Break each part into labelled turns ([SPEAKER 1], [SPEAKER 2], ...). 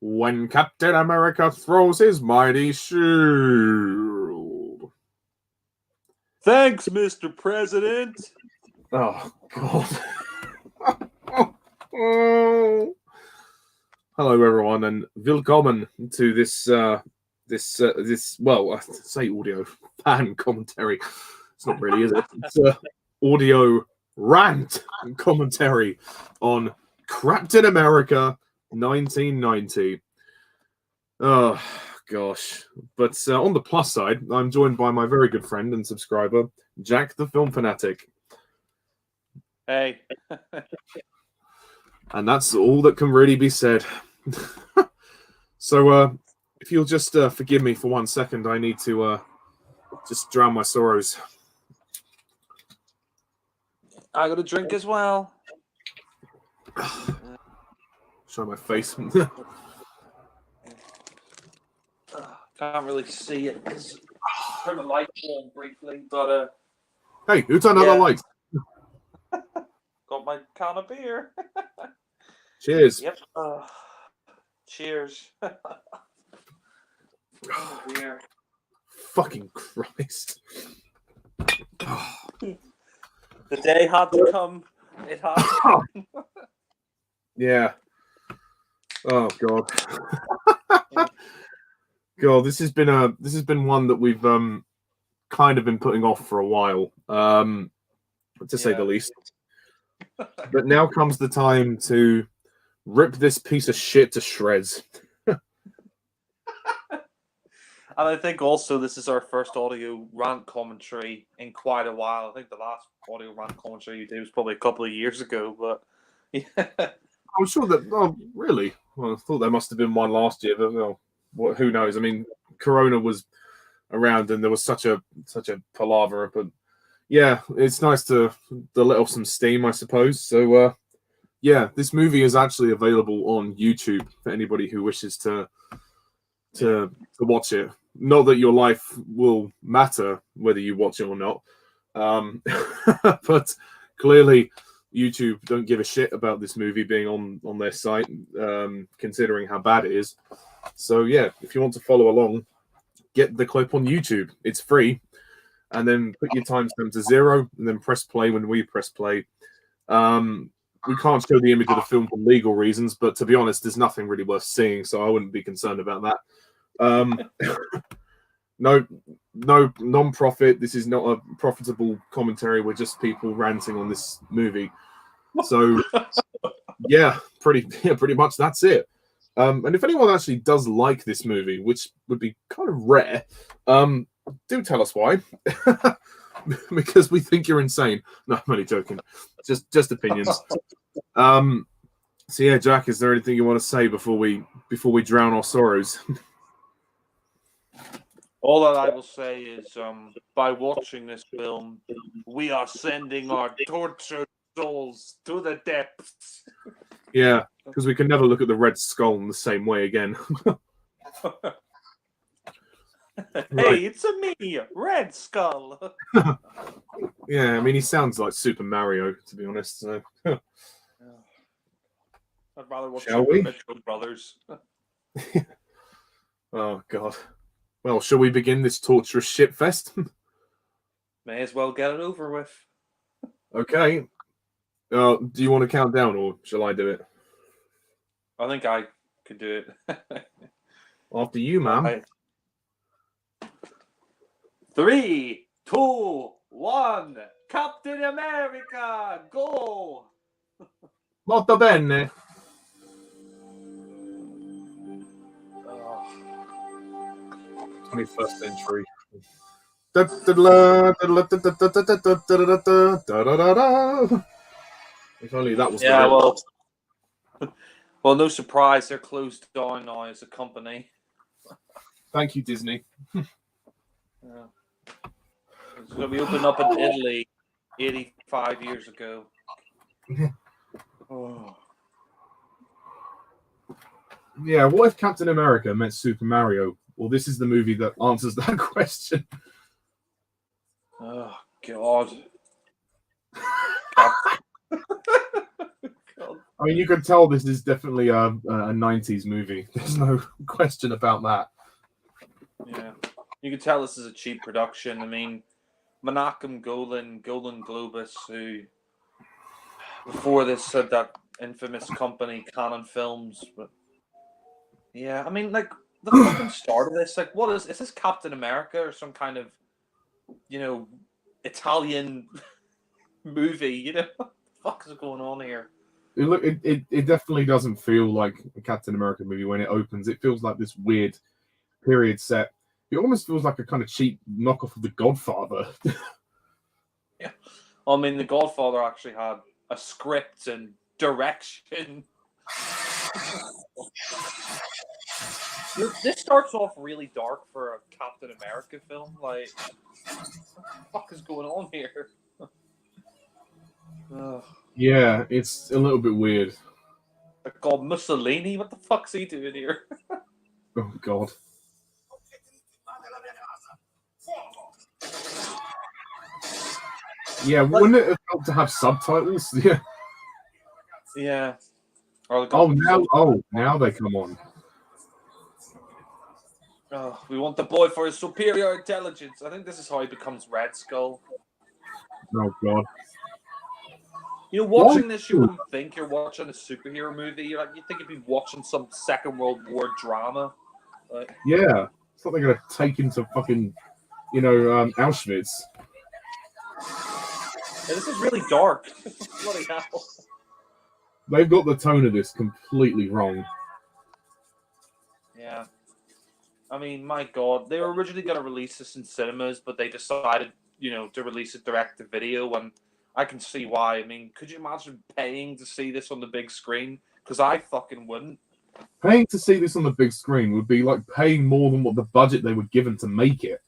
[SPEAKER 1] when Captain America throws his mighty shield.
[SPEAKER 2] Thanks, Mr. President.
[SPEAKER 1] Oh, God. Hello, everyone, and willkommen to this well, I say audio fan commentary. It's not really, is it? It's audio rant commentary on Captain America 1990. Oh, gosh. But on the plus side, I'm joined by my very good friend and subscriber, Jack the Film Fanatic.
[SPEAKER 2] Hey.
[SPEAKER 1] And that's all that can really be said. So, if you'll just forgive me for 1 second, I need to just drown my sorrows.
[SPEAKER 2] I got a drink as well.
[SPEAKER 1] Show my face.
[SPEAKER 2] Can't really see it. Turn the light on briefly, but
[SPEAKER 1] hey, who turned on the lights?
[SPEAKER 2] got my can of beer.
[SPEAKER 1] Cheers.
[SPEAKER 2] Yep. Cheers. Beer.
[SPEAKER 1] Fucking Christ.
[SPEAKER 2] The day had to come. It had to come.
[SPEAKER 1] Yeah. Oh God. God, this has been one that we've kind of been putting off for a while, to say the least. But now comes the time to rip this piece of shit to shreds.
[SPEAKER 2] And I think also this is our first audio rant commentary in quite a while. I think the last audio rant commentary you did was probably a couple of years ago, but yeah.
[SPEAKER 1] I'm sure that. Oh, really? Well, I thought there must have been one last year, but well, who knows? I mean, Corona was around, and there was such a palaver. But yeah, it's nice to let off some steam, I suppose. So yeah, this movie is actually available on YouTube for anybody who wishes to watch it. Not that your life will matter whether you watch it or not, but clearly YouTube don't give a shit about this movie being on their site, considering how bad it is. So yeah, if you want to follow along, get the clip on YouTube. It's free, and then put your timestamp to 0, and then press play when we press play. We can't show the image of the film for legal reasons, but to be honest, there's nothing really worth seeing, so I wouldn't be concerned about that. No non-profit. This is not a profitable commentary. We're just people ranting on this movie. So yeah, pretty much that's it. And if anyone actually does like this movie, which would be kind of rare, do tell us why. Because we think you're insane. No, I'm only joking. Just opinions. So yeah, Jack, is there anything you want to say before we drown our sorrows?
[SPEAKER 2] All that I will say is, by watching this film, we are sending our tortured souls to the depths.
[SPEAKER 1] Yeah, because we can never look at the Red Skull in the same way again.
[SPEAKER 2] Hey, it's a me, Red Skull.
[SPEAKER 1] Yeah, I mean, he sounds like Super Mario, to be honest. So.
[SPEAKER 2] I'd rather watch
[SPEAKER 1] Shall we?
[SPEAKER 2] Mitchell Brothers.
[SPEAKER 1] Oh, God. Well, shall we begin this torturous shitfest?
[SPEAKER 2] May as well get it over with.
[SPEAKER 1] Okay. Do you want to count down, or shall I do it?
[SPEAKER 2] I think I could do it.
[SPEAKER 1] After you, ma'am.
[SPEAKER 2] 3, 2, 1. Captain America, go!
[SPEAKER 1] Molto bene. 21st century. If only that was
[SPEAKER 2] well, no surprise, they're closed down now as a company.
[SPEAKER 1] Thank you, Disney.
[SPEAKER 2] Yeah. So we opened up in Italy 85 years ago. Oh.
[SPEAKER 1] Yeah, what if Captain America met Super Mario? Well, this is the movie that answers that question.
[SPEAKER 2] Oh, God.
[SPEAKER 1] I mean, you can tell this is definitely a 90s movie. There's no question about that.
[SPEAKER 2] Yeah, you can tell this is a cheap production. I mean, Menachem Golan Globus, who before this had that infamous company Canon Films, but yeah, I mean, like the fucking start of this, like, what is this Captain America or some kind of, Italian movie? What the fuck is going on here?
[SPEAKER 1] It definitely doesn't feel like a Captain America movie when it opens. It feels like this weird period set. It almost feels like a kind of cheap knockoff of The Godfather.
[SPEAKER 2] Yeah, I mean, The Godfather actually had a script and direction. This starts off really dark for a Captain America film. Like, what the fuck is going on here?
[SPEAKER 1] Yeah, it's a little bit weird.
[SPEAKER 2] God, Mussolini? What the fuck's he doing here?
[SPEAKER 1] Oh, God. Yeah, wouldn't it have helped to have subtitles? Yeah.
[SPEAKER 2] Yeah.
[SPEAKER 1] Now they come on.
[SPEAKER 2] We want the boy for his superior intelligence. I think this is how he becomes Red Skull.
[SPEAKER 1] Oh, God.
[SPEAKER 2] Watching this, you wouldn't think you're watching a superhero movie. You think you'd be watching some Second World War drama.
[SPEAKER 1] Yeah. It's like they're going to take him to fucking, Auschwitz.
[SPEAKER 2] Yeah, this is really dark. Bloody hell.
[SPEAKER 1] They've got the tone of this completely wrong.
[SPEAKER 2] Yeah. I mean, my God. They were originally going to release this in cinemas, but they decided, to release it direct to video, and I can see why. I mean, could you imagine paying to see this on the big screen? Because I fucking wouldn't.
[SPEAKER 1] Paying to see this on the big screen would be like paying more than what the budget they were given to make it.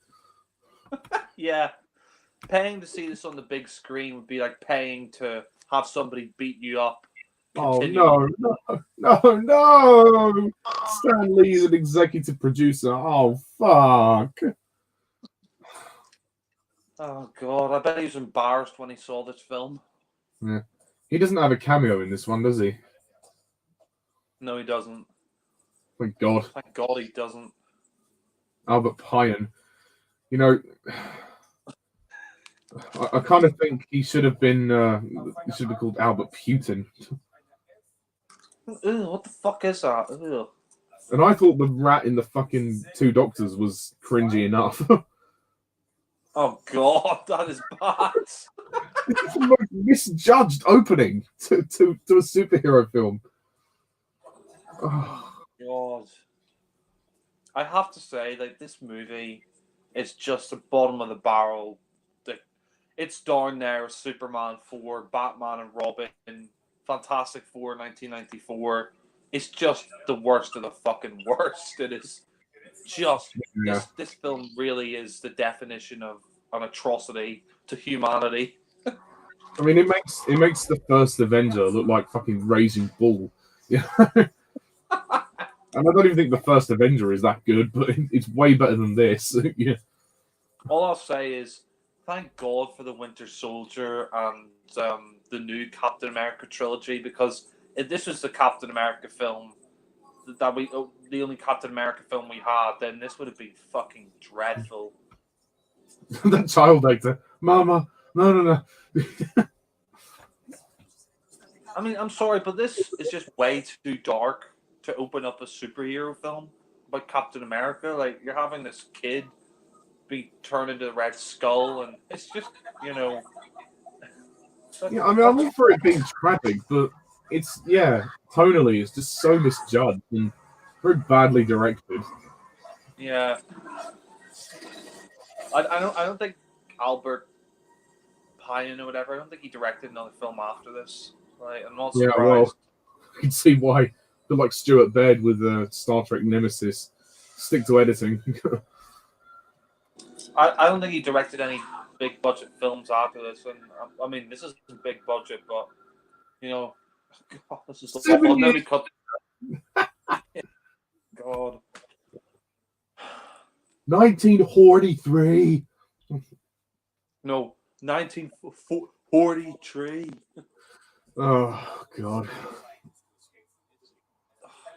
[SPEAKER 2] Yeah. Paying to see this on the big screen would be like paying to have somebody beat you up.
[SPEAKER 1] Oh, no. Stan Lee is an executive producer. Oh, fuck.
[SPEAKER 2] Oh, God. I bet he was embarrassed when he saw this film.
[SPEAKER 1] Yeah. He doesn't have a cameo in this one, does he?
[SPEAKER 2] No, he doesn't.
[SPEAKER 1] Thank God.
[SPEAKER 2] Thank God he doesn't.
[SPEAKER 1] Albert Pyun. I kind of think he should have been called Albert Putin.
[SPEAKER 2] Ew, what the fuck is that? Ew.
[SPEAKER 1] And I thought the rat in the fucking Two Doctors was cringy enough.
[SPEAKER 2] Oh, God, that is bad.
[SPEAKER 1] It's the most misjudged opening to a superhero film.
[SPEAKER 2] Oh, God. I have to say, this movie is just the bottom of the barrel. It's down there with Superman 4, Batman and Robin, Fantastic Four 1994. It's just the worst of the fucking worst. It is just this film really is the definition of an atrocity to humanity.
[SPEAKER 1] I mean, it makes the first Avenger look like fucking Raging Bull. Yeah. And I don't even think the first Avenger is that good, but it's way better than this. Yeah.
[SPEAKER 2] All I'll say is thank God for the Winter Soldier and the new Captain America trilogy, because if this was the Captain America film the only Captain America film we had, then this would have been fucking dreadful.
[SPEAKER 1] That child actor, Mama, no.
[SPEAKER 2] I mean, I'm sorry, but this is just way too dark to open up a superhero film about Captain America. Like, you're having this kid be turned into the Red Skull, and it's just,
[SPEAKER 1] Yeah, I mean, I'm all for it being tragic, but it's, tonally, it's just so misjudged and very badly directed.
[SPEAKER 2] Yeah. I don't think Albert Pyun or whatever, I don't think he directed another film after this. Like, I'm not surprised.
[SPEAKER 1] Yeah, well, you can see why. But like Stuart Baird with Star Trek Nemesis, stick to editing.
[SPEAKER 2] I don't think he directed any big budget films after this, and I mean, this is a big budget, but God, this is the awful. Let me cut. God.
[SPEAKER 1] 1943.
[SPEAKER 2] No, 1943.
[SPEAKER 1] Oh God.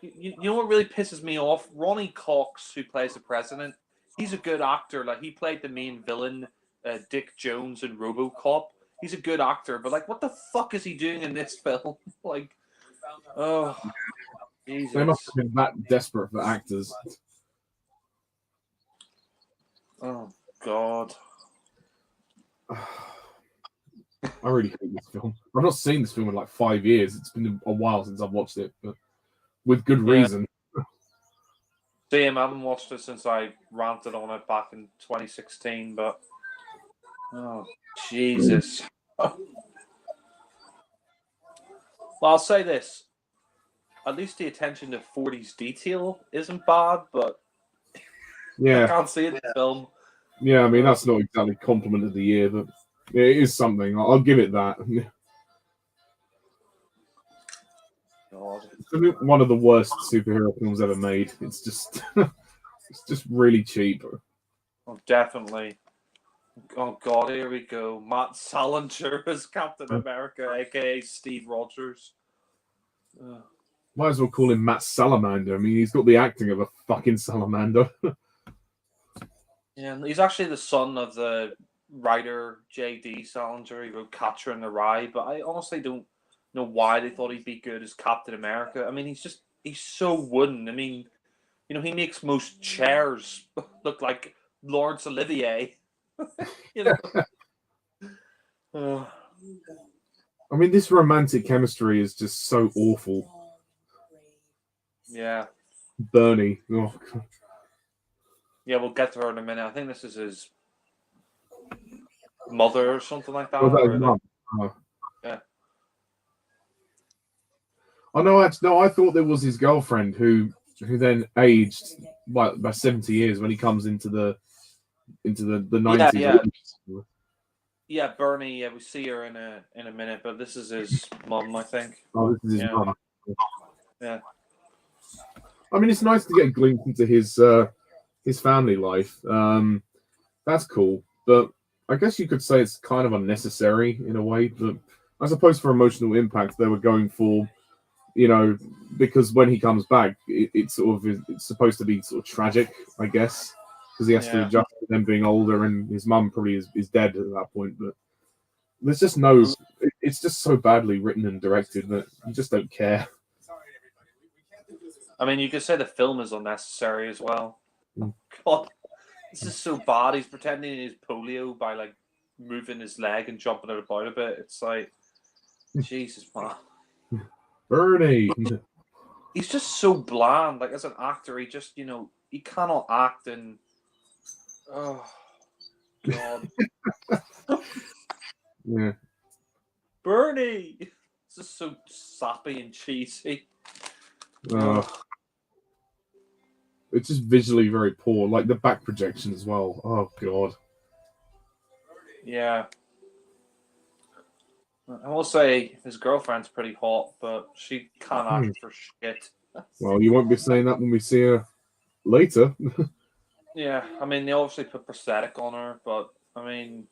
[SPEAKER 2] you know what really pisses me off? Ronnie Cox, who plays the president, he's a good actor. Like, he played the main villain, Dick Jones in RoboCop. He's a good actor, but like, what the fuck is he doing in this film? Like, oh, Jesus.
[SPEAKER 1] They must have been that desperate for actors.
[SPEAKER 2] Oh God.
[SPEAKER 1] I really hate this film. I've not seen this film in like 5 years. It's been a while since I've watched it, but with good reason.
[SPEAKER 2] Same, I haven't watched it since I ranted on it back in 2016, but oh Jesus. Well, I'll say this. At least the attention to 40s detail isn't bad, but I can't see it in the film.
[SPEAKER 1] Yeah, I mean, that's not exactly compliment of the year, but it is something. I'll give it that.
[SPEAKER 2] God.
[SPEAKER 1] It's one of the worst superhero films ever made. It's just, it's just really cheap.
[SPEAKER 2] Oh, definitely. Oh God, here we go. Matt Salinger as Captain America, aka Steve Rogers.
[SPEAKER 1] Might as well call him Matt Salamander. I mean, he's got the acting of a fucking salamander.
[SPEAKER 2] Yeah, and he's actually the son of the writer J.D. Salinger. He wrote Catcher in the Rye, but I honestly don't know why they thought he'd be good as Captain America. I mean, he's so wooden. I mean, you know, he makes most chairs look like Laurence Olivier. You know.
[SPEAKER 1] I mean, this romantic chemistry is just so awful.
[SPEAKER 2] Yeah.
[SPEAKER 1] Bernie. Oh, God.
[SPEAKER 2] Yeah, we'll get to her in a minute. I think this is his mother or something like that.
[SPEAKER 1] Oh, that is mum. Oh.
[SPEAKER 2] Yeah.
[SPEAKER 1] Oh no, I thought there was his girlfriend who then aged by 70 years when he comes into the 90s.
[SPEAKER 2] Yeah. Yeah, Bernie. Yeah, we see her in a minute, but this is his mum, I think.
[SPEAKER 1] Oh, this is his mum.
[SPEAKER 2] Yeah.
[SPEAKER 1] I mean, it's nice to get a glimpse into his family life. That's cool, but I guess you could say it's kind of unnecessary in a way. But I suppose for emotional impact, they were going for, you know, because when he comes back, it's supposed to be sort of tragic, I guess, because he has to adjust to them being older, and his mum probably is dead at that point. But there's just it's just so badly written and directed that you just don't care.
[SPEAKER 2] I mean, you could say the film is unnecessary as well. God, this is so bad. He's pretending he's polio by like moving his leg and jumping it about a bit. It's like, Jesus, man.
[SPEAKER 1] Bernie.
[SPEAKER 2] He's just so bland. Like, as an actor, he just, you know, he cannot act in. Oh, God.
[SPEAKER 1] Yeah.
[SPEAKER 2] Bernie! It's just so sappy and cheesy.
[SPEAKER 1] It's just visually very poor, like the back projection as well. Oh God.
[SPEAKER 2] Yeah. I will say his girlfriend's pretty hot, but she can't act for shit.
[SPEAKER 1] Well, you won't be saying that when we see her later.
[SPEAKER 2] Yeah, I mean, they obviously put prosthetic on her, but I mean,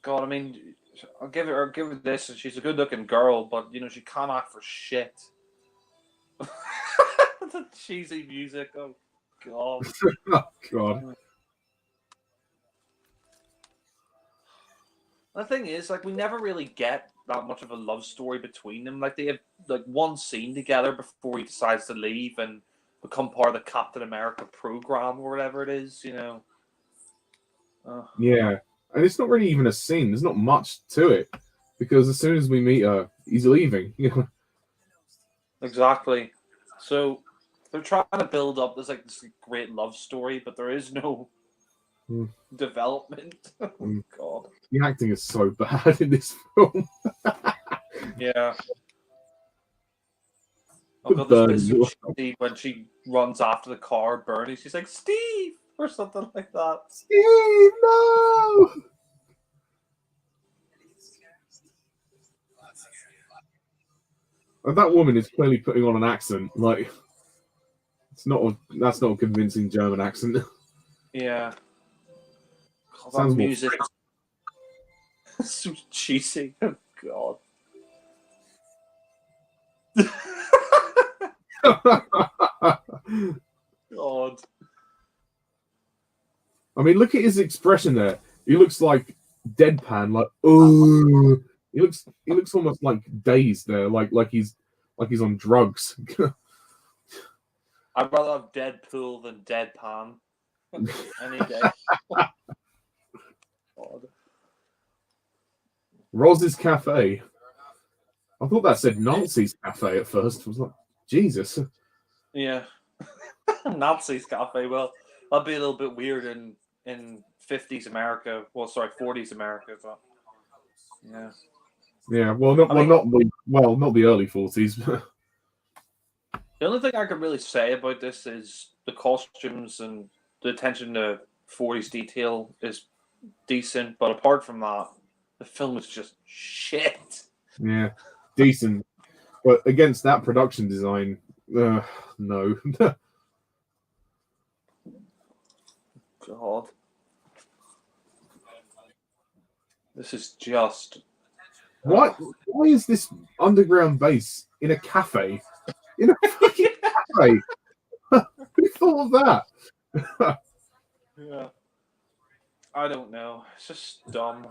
[SPEAKER 2] God, I mean, I'll give her this, and she's a good-looking girl, but you know, she can't act for shit. The cheesy music. Oh God.
[SPEAKER 1] Oh God.
[SPEAKER 2] The thing is, like, we never really get that much of a love story between them. Like, they have like one scene together before he decides to leave and become part of the Captain America program or whatever it is. You know.
[SPEAKER 1] Yeah, and it's not really even a scene. There's not much to it because as soon as we meet her, he's leaving. You know.
[SPEAKER 2] Exactly. So they're trying to build up this great love story, but there is no development. Oh God.
[SPEAKER 1] The acting is so bad in this film.
[SPEAKER 2] Yeah. Oh God, there's this scene when she runs after the car, Bernie. She's like, Steve, or something like that.
[SPEAKER 1] Steve, no. And that woman is clearly putting on an accent. Like, that's not a convincing German accent.
[SPEAKER 2] Yeah. God,
[SPEAKER 1] Sounds
[SPEAKER 2] that music is so cheesy. Oh God. God.
[SPEAKER 1] I mean, look at his expression there. He looks like deadpan, like oh. He looks almost like dazed there, like he's on drugs.
[SPEAKER 2] I'd rather have Deadpool than Deadpan. Any day. God.
[SPEAKER 1] Roz's Cafe. I thought that said Nazi's Cafe at first. I was like, Jesus.
[SPEAKER 2] Yeah. Nazi's Cafe. Well, that'd be a little bit weird in 50s America. Well, sorry, 40s America, but yeah.
[SPEAKER 1] Yeah, well, not the early 40s.
[SPEAKER 2] The only thing I can really say about this is the costumes and the attention to 40s detail is decent, but apart from that, the film is just shit.
[SPEAKER 1] Yeah, decent, but against that production design, no.
[SPEAKER 2] God. This is just...
[SPEAKER 1] Why is this underground base in a cafe? In a fucking cafe? Who thought of that?
[SPEAKER 2] Yeah. I don't know. It's just dumb.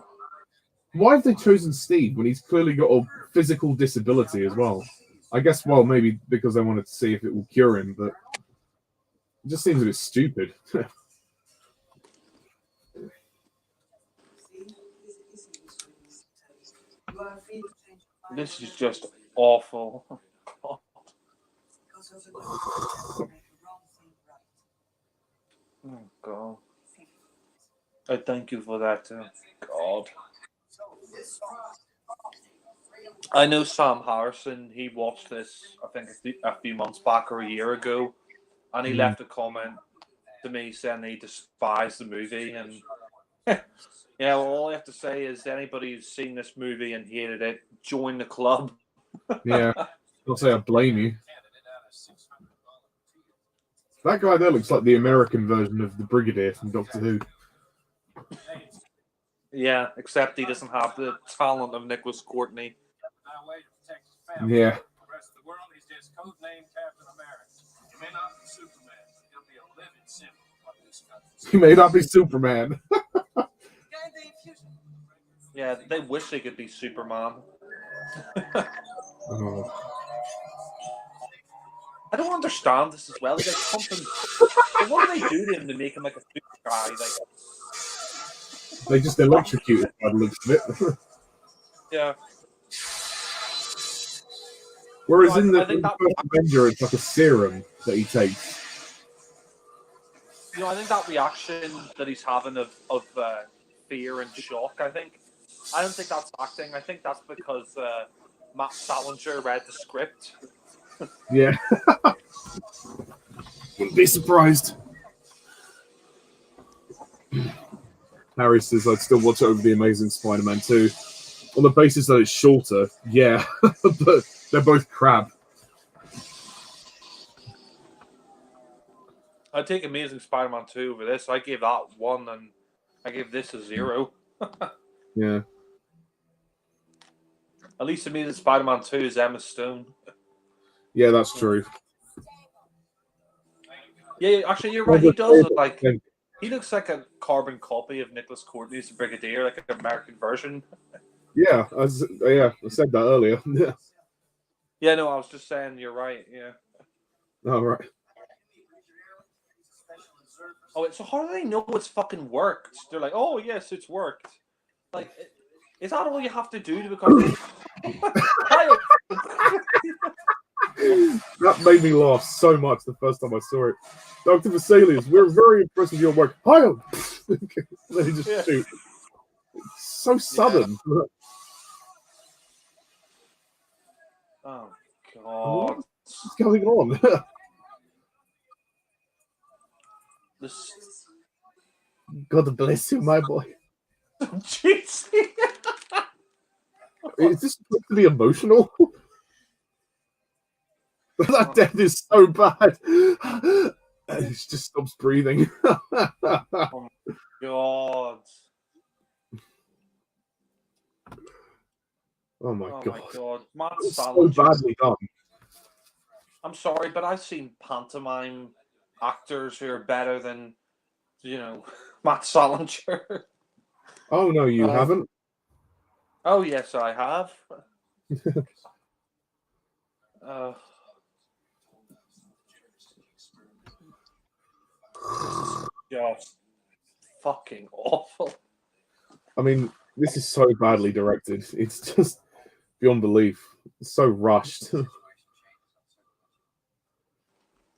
[SPEAKER 1] Why have they chosen Steve when he's clearly got a physical disability as well? I guess, well, maybe because they wanted to see if it will cure him, but it just seems a bit stupid.
[SPEAKER 2] This is just awful. Oh, God. I thank you for that. God. I know Sam Harrison. He watched this, I think, a few months back or a year ago, and he left a comment to me saying he despised the movie. And yeah, well, all I have to say is anybody who's seen this movie and hated it, join the club.
[SPEAKER 1] Yeah, I'll say I blame you. That guy there looks like the American version of the Brigadier from Doctor Who.
[SPEAKER 2] Yeah, except he doesn't have the talent of Nicholas Courtney.
[SPEAKER 1] Yeah. He may not be Superman.
[SPEAKER 2] Yeah, they wish they could be Superman.
[SPEAKER 1] Oh.
[SPEAKER 2] I don't understand this as well. Like something. What do they do to him to make him like a super guy? Like
[SPEAKER 1] they just electrocuted by the looks of it.
[SPEAKER 2] Yeah.
[SPEAKER 1] Whereas in the first Avenger, it's like a serum that he takes.
[SPEAKER 2] I think that reaction that he's having of fear and shock, I don't think that's acting. I think that's because Matt Salinger read the script.
[SPEAKER 1] Yeah. Wouldn't be surprised. Harry says I'd still watch it over The Amazing Spider-Man 2. On the basis that it's shorter, yeah. But they're both crap.
[SPEAKER 2] I'd take Amazing Spider-Man 2 over this. I gave that 1 and I gave this a 0.
[SPEAKER 1] Yeah.
[SPEAKER 2] At least Amazing Spider-Man 2 is Emma Stone.
[SPEAKER 1] Yeah, that's true.
[SPEAKER 2] Yeah, actually, you're right. He does look like he looks like a carbon copy of Nicholas Courtney's Brigadier, like an American version.
[SPEAKER 1] Yeah, I said that earlier.
[SPEAKER 2] Yeah, no, I was just saying you're right. Yeah.
[SPEAKER 1] Oh, right.
[SPEAKER 2] Oh, so how do they know it's fucking worked? They're like, oh yes, it's worked. Like, is that all you have to do to become?
[SPEAKER 1] That made me laugh so much the first time I saw it. Dr. Vesalius, we're very impressed with your work. Pyun! Then he just shoot. It's so sudden.
[SPEAKER 2] Yeah. Oh, God.
[SPEAKER 1] What's going on? God bless you, my boy.
[SPEAKER 2] Jeez.
[SPEAKER 1] Is this supposed to be emotional? That death is so bad. And he just stops breathing.
[SPEAKER 2] Oh my God.
[SPEAKER 1] Oh my God.
[SPEAKER 2] Matt
[SPEAKER 1] It's so
[SPEAKER 2] Salinger.
[SPEAKER 1] badly done.
[SPEAKER 2] I'm sorry, but I've seen pantomime actors who are better than, Matt Salinger.
[SPEAKER 1] Oh no, you haven't.
[SPEAKER 2] Oh yes, I have. This is just fucking awful.
[SPEAKER 1] I mean, this is so badly directed. It's just beyond belief. It's so rushed.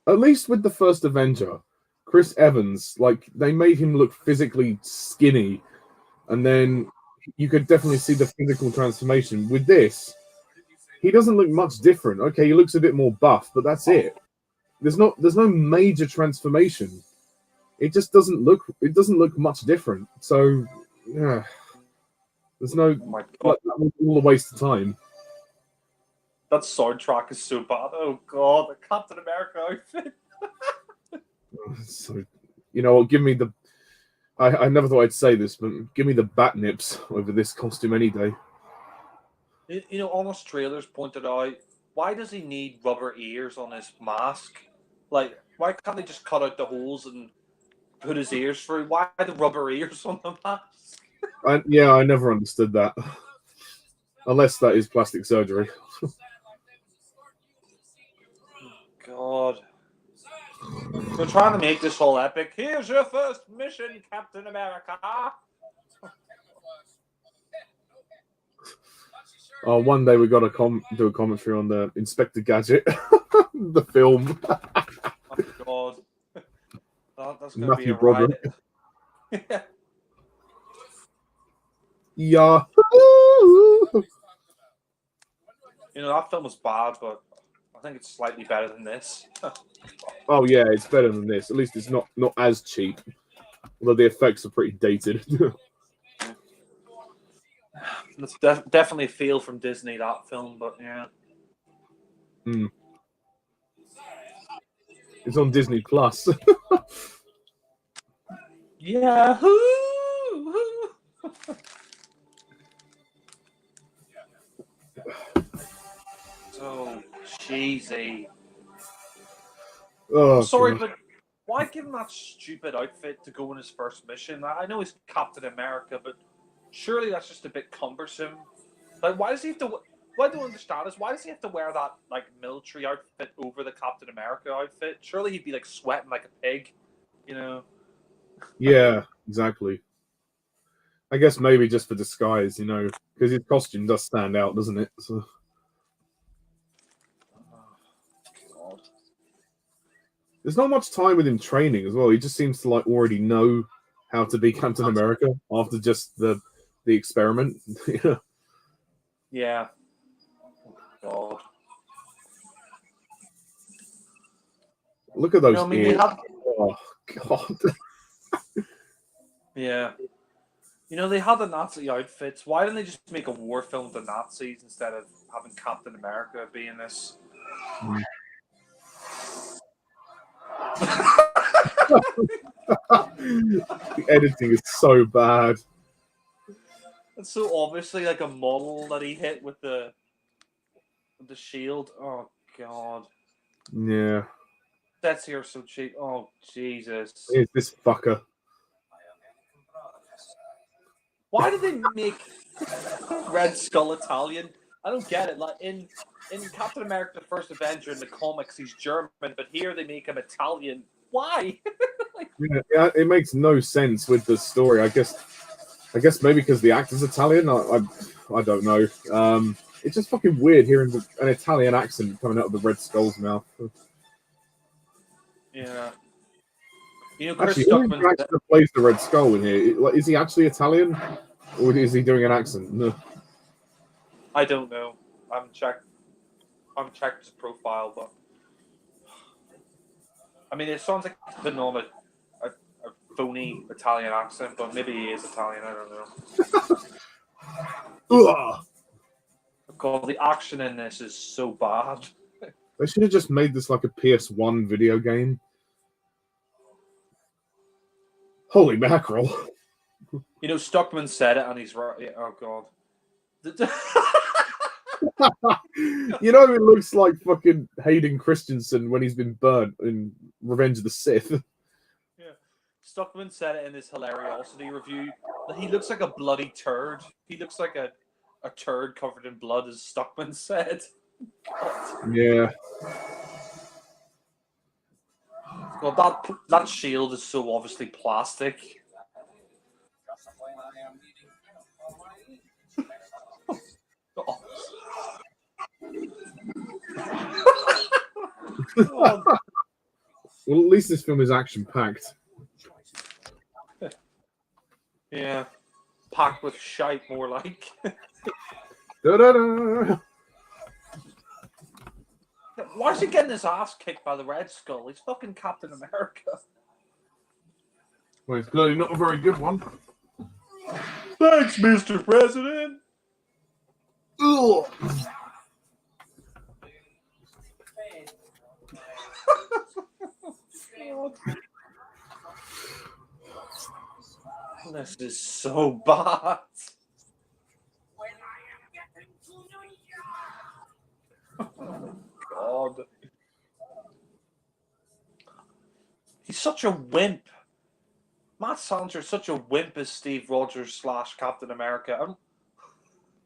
[SPEAKER 1] At least with the first Avenger, Chris Evans, like they made him look physically skinny, and then you could definitely see the physical transformation. With this, he doesn't look much different. Okay, he looks a bit more buff, but that's it. There's no major transformation. It just doesn't look much different. So yeah, there's no
[SPEAKER 2] Oh my god,
[SPEAKER 1] that was all a waste of time.
[SPEAKER 2] that soundtrack is so bad. Oh god, the Captain America outfit.
[SPEAKER 1] So you know what? Give me the. I never thought I'd say this, but give me the bat nips over this costume any day.
[SPEAKER 2] Honest Trailers pointed out, why does he need rubber ears on his mask? Like, why can't they just cut out the holes and put his ears through? Why the rubber ears on the mask?
[SPEAKER 1] I never understood that. Unless that is plastic surgery.
[SPEAKER 2] God. They're trying to make this whole epic. Here's your first mission, Captain America.
[SPEAKER 1] Oh, one day we got to do a commentary on the Inspector Gadget, the film.
[SPEAKER 2] Oh God, that's going to be
[SPEAKER 1] Matthew
[SPEAKER 2] a riot.
[SPEAKER 1] Yeah.
[SPEAKER 2] That film was bad, but I think it's slightly better than this.
[SPEAKER 1] Oh yeah, it's better than this. At least it's not as cheap. Although the effects are pretty dated.
[SPEAKER 2] It's definitely a feel from Disney, that film, but yeah.
[SPEAKER 1] It's on Disney Plus.
[SPEAKER 2] Yeah. So cheesy.
[SPEAKER 1] Oh,
[SPEAKER 2] I'm sorry,
[SPEAKER 1] God.
[SPEAKER 2] but why give him that stupid outfit to go on his first mission? I know he's Captain America, but surely that's just a bit cumbersome. Like, why does he have to? What I don't understand is why does he have to wear that like military outfit over the Captain America outfit? Surely he'd be like sweating like a pig,
[SPEAKER 1] Yeah, exactly. I guess maybe just for disguise, because his costume does stand out, doesn't it? So.
[SPEAKER 2] God.
[SPEAKER 1] There's not much time with him training as well. He just seems to like already know how to be Captain America after just the experiment.
[SPEAKER 2] Yeah. God.
[SPEAKER 1] Look at those ears. Oh God.
[SPEAKER 2] Yeah. They had the Nazi outfits. Why didn't they just make a war film with the Nazis instead of having Captain America be in this?
[SPEAKER 1] The editing is so bad.
[SPEAKER 2] It's so obviously like a model that he hit with the shield. Oh God.
[SPEAKER 1] Yeah.
[SPEAKER 2] That's here so cheap. Oh Jesus.
[SPEAKER 1] Here's this fucker.
[SPEAKER 2] Why did they make Red Skull Italian? I don't get it. Like in Captain America: The First Avenger in the comics, he's German, but here they make him Italian. Why?
[SPEAKER 1] Yeah, it makes no sense with the story. I guess maybe because the actor's Italian. I don't know. It's just fucking weird hearing an Italian accent coming out of the Red Skull's mouth.
[SPEAKER 2] Yeah. Chris
[SPEAKER 1] Actually, who is
[SPEAKER 2] Stuckman
[SPEAKER 1] the actor that plays the Red Skull in here? Is he actually Italian, or is he doing an accent? No.
[SPEAKER 2] I don't know. I haven't checked his profile, but I mean, it sounds like he's putting on a phony Italian accent, but maybe he is Italian. I don't know. God, the action in this is so bad.
[SPEAKER 1] They should have just made this like a PS1 video game. Holy mackerel.
[SPEAKER 2] Stuckman said it, and he's right. Yeah, oh, God.
[SPEAKER 1] You know, it looks like fucking Hayden Christensen when he's been burnt in Revenge of the Sith.
[SPEAKER 2] Yeah. Stuckman said it in his Hilariosity review that he looks like a bloody turd. He looks like a turd covered in blood, as Stuckman said. God.
[SPEAKER 1] Yeah.
[SPEAKER 2] Well, that shield is so obviously plastic. Oh.
[SPEAKER 1] Well, at least this film is action-packed.
[SPEAKER 2] Yeah. Packed with shite, more like.
[SPEAKER 1] Da-da-da.
[SPEAKER 2] Why is he getting his ass kicked by the Red Skull? He's fucking Captain America.
[SPEAKER 1] Well, it's clearly not a very good one.
[SPEAKER 2] Thanks, Mr. President.
[SPEAKER 1] Ugh.
[SPEAKER 2] This is so bad. Oh, God. He's such a wimp. Matt Sander's such a wimp as Steve Rogers / Captain America. I'm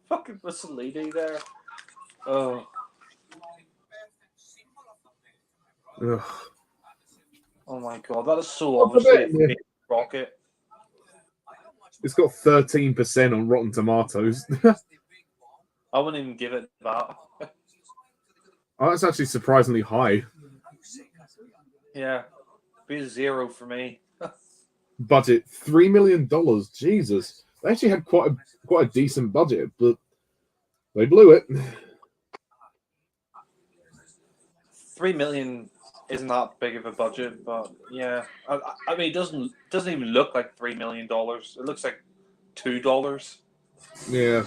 [SPEAKER 2] fucking Mussolini there. Oh.
[SPEAKER 1] Ugh.
[SPEAKER 2] Oh my God, that is so obviously a fake rocket.
[SPEAKER 1] It's got 13% on Rotten Tomatoes.
[SPEAKER 2] I wouldn't even give it that.
[SPEAKER 1] Oh, that's actually surprisingly high.
[SPEAKER 2] Yeah, be a 0 for me.
[SPEAKER 1] Budget $3 million. Jesus, they actually had quite a decent budget, but they blew it.
[SPEAKER 2] 3 million isn't that big of a budget, but yeah, I mean, it doesn't even look like $3 million. It looks like $2.
[SPEAKER 1] Yeah,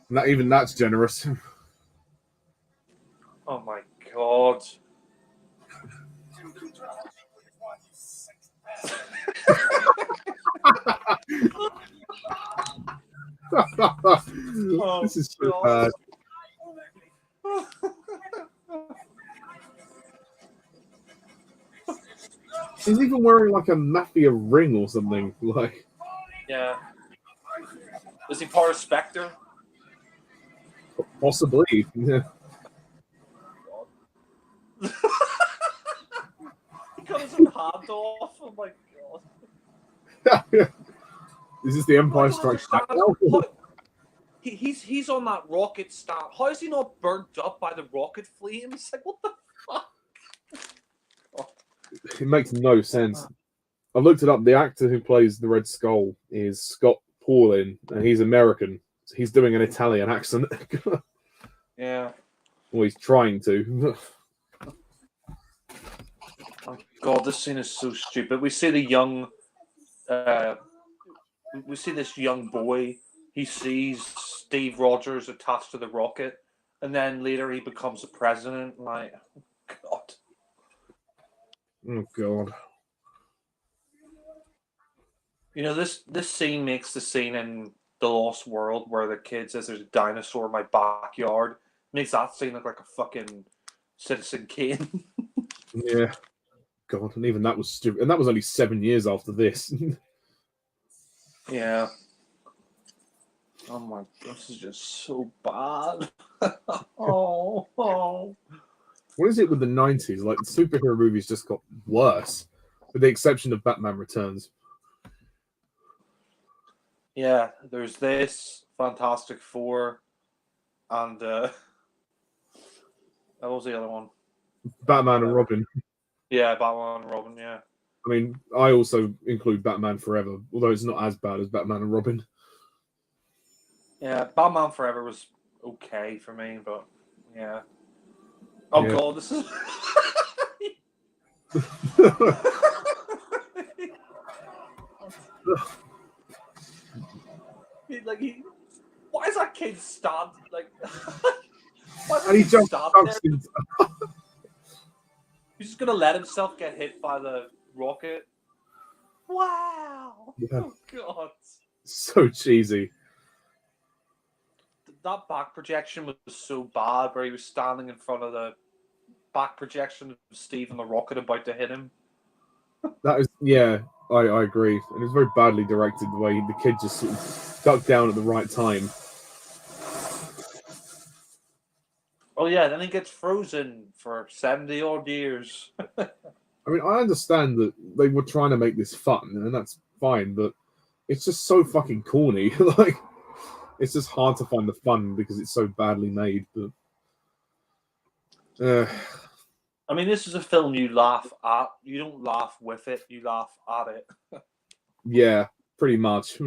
[SPEAKER 1] not even that's generous.
[SPEAKER 2] Oh my God.
[SPEAKER 1] This is so bad. She's even wearing like a mafia ring or something. Like,
[SPEAKER 2] Yeah. Is he part of Spectre?
[SPEAKER 1] possibly. Yeah.
[SPEAKER 2] He cut his own hand off. Oh my God.
[SPEAKER 1] Is this the Empire Strikes Back now?
[SPEAKER 2] He's on that rocket stand. How is he not burnt up by the rocket flames? Like, what the fuck?
[SPEAKER 1] It makes no sense. I looked it up. The actor who plays the Red Skull is Scott Paulin, and he's American. So he's doing an Italian accent.
[SPEAKER 2] Yeah.
[SPEAKER 1] Well, he's trying to.
[SPEAKER 2] Oh God, this scene is so stupid. We see the young, we see this young boy. He sees Steve Rogers attached to the rocket, and then later he becomes a president. Like, God.
[SPEAKER 1] Oh God.
[SPEAKER 2] You know, this scene makes the scene in The Lost World where the kid says there's a dinosaur in my backyard. Makes that scene look like a fucking Citizen Kane.
[SPEAKER 1] Yeah. God, and even that was stupid. And that was only 7 years after this.
[SPEAKER 2] Yeah. Oh my, this is just so bad. Oh.
[SPEAKER 1] What is it with the 90s? Like, the superhero movies just got worse, with the exception of Batman Returns.
[SPEAKER 2] Yeah, there's this, Fantastic Four, and what was the other one?
[SPEAKER 1] Batman and Robin.
[SPEAKER 2] Yeah, Batman and Robin, yeah.
[SPEAKER 1] I mean, I also include Batman Forever, although it's not as bad as Batman and Robin.
[SPEAKER 2] Yeah, Batman Forever was okay for me, but yeah. Oh
[SPEAKER 1] Yeah.
[SPEAKER 2] God, this is. Why is that kid stand like? Why is
[SPEAKER 1] And he jumps
[SPEAKER 2] stand
[SPEAKER 1] there?
[SPEAKER 2] He's just gonna let himself get hit by the rocket. Wow!
[SPEAKER 1] Yeah.
[SPEAKER 2] Oh God!
[SPEAKER 1] So cheesy.
[SPEAKER 2] that back projection was so bad, where he was standing in front of the back projection of Steve and the rocket about to hit him.
[SPEAKER 1] That is, yeah, I agree. And it was very badly directed the way the kid just sort of ducked down at the right time.
[SPEAKER 2] Oh yeah, then he gets frozen for 70 odd years.
[SPEAKER 1] I mean, I understand that they were trying to make this fun, and that's fine, but it's just so fucking corny. Like, it's just hard to find the fun because it's so badly made. But
[SPEAKER 2] I mean, this is a film you laugh at. You don't laugh with it, you laugh at it.
[SPEAKER 1] yeah, pretty much.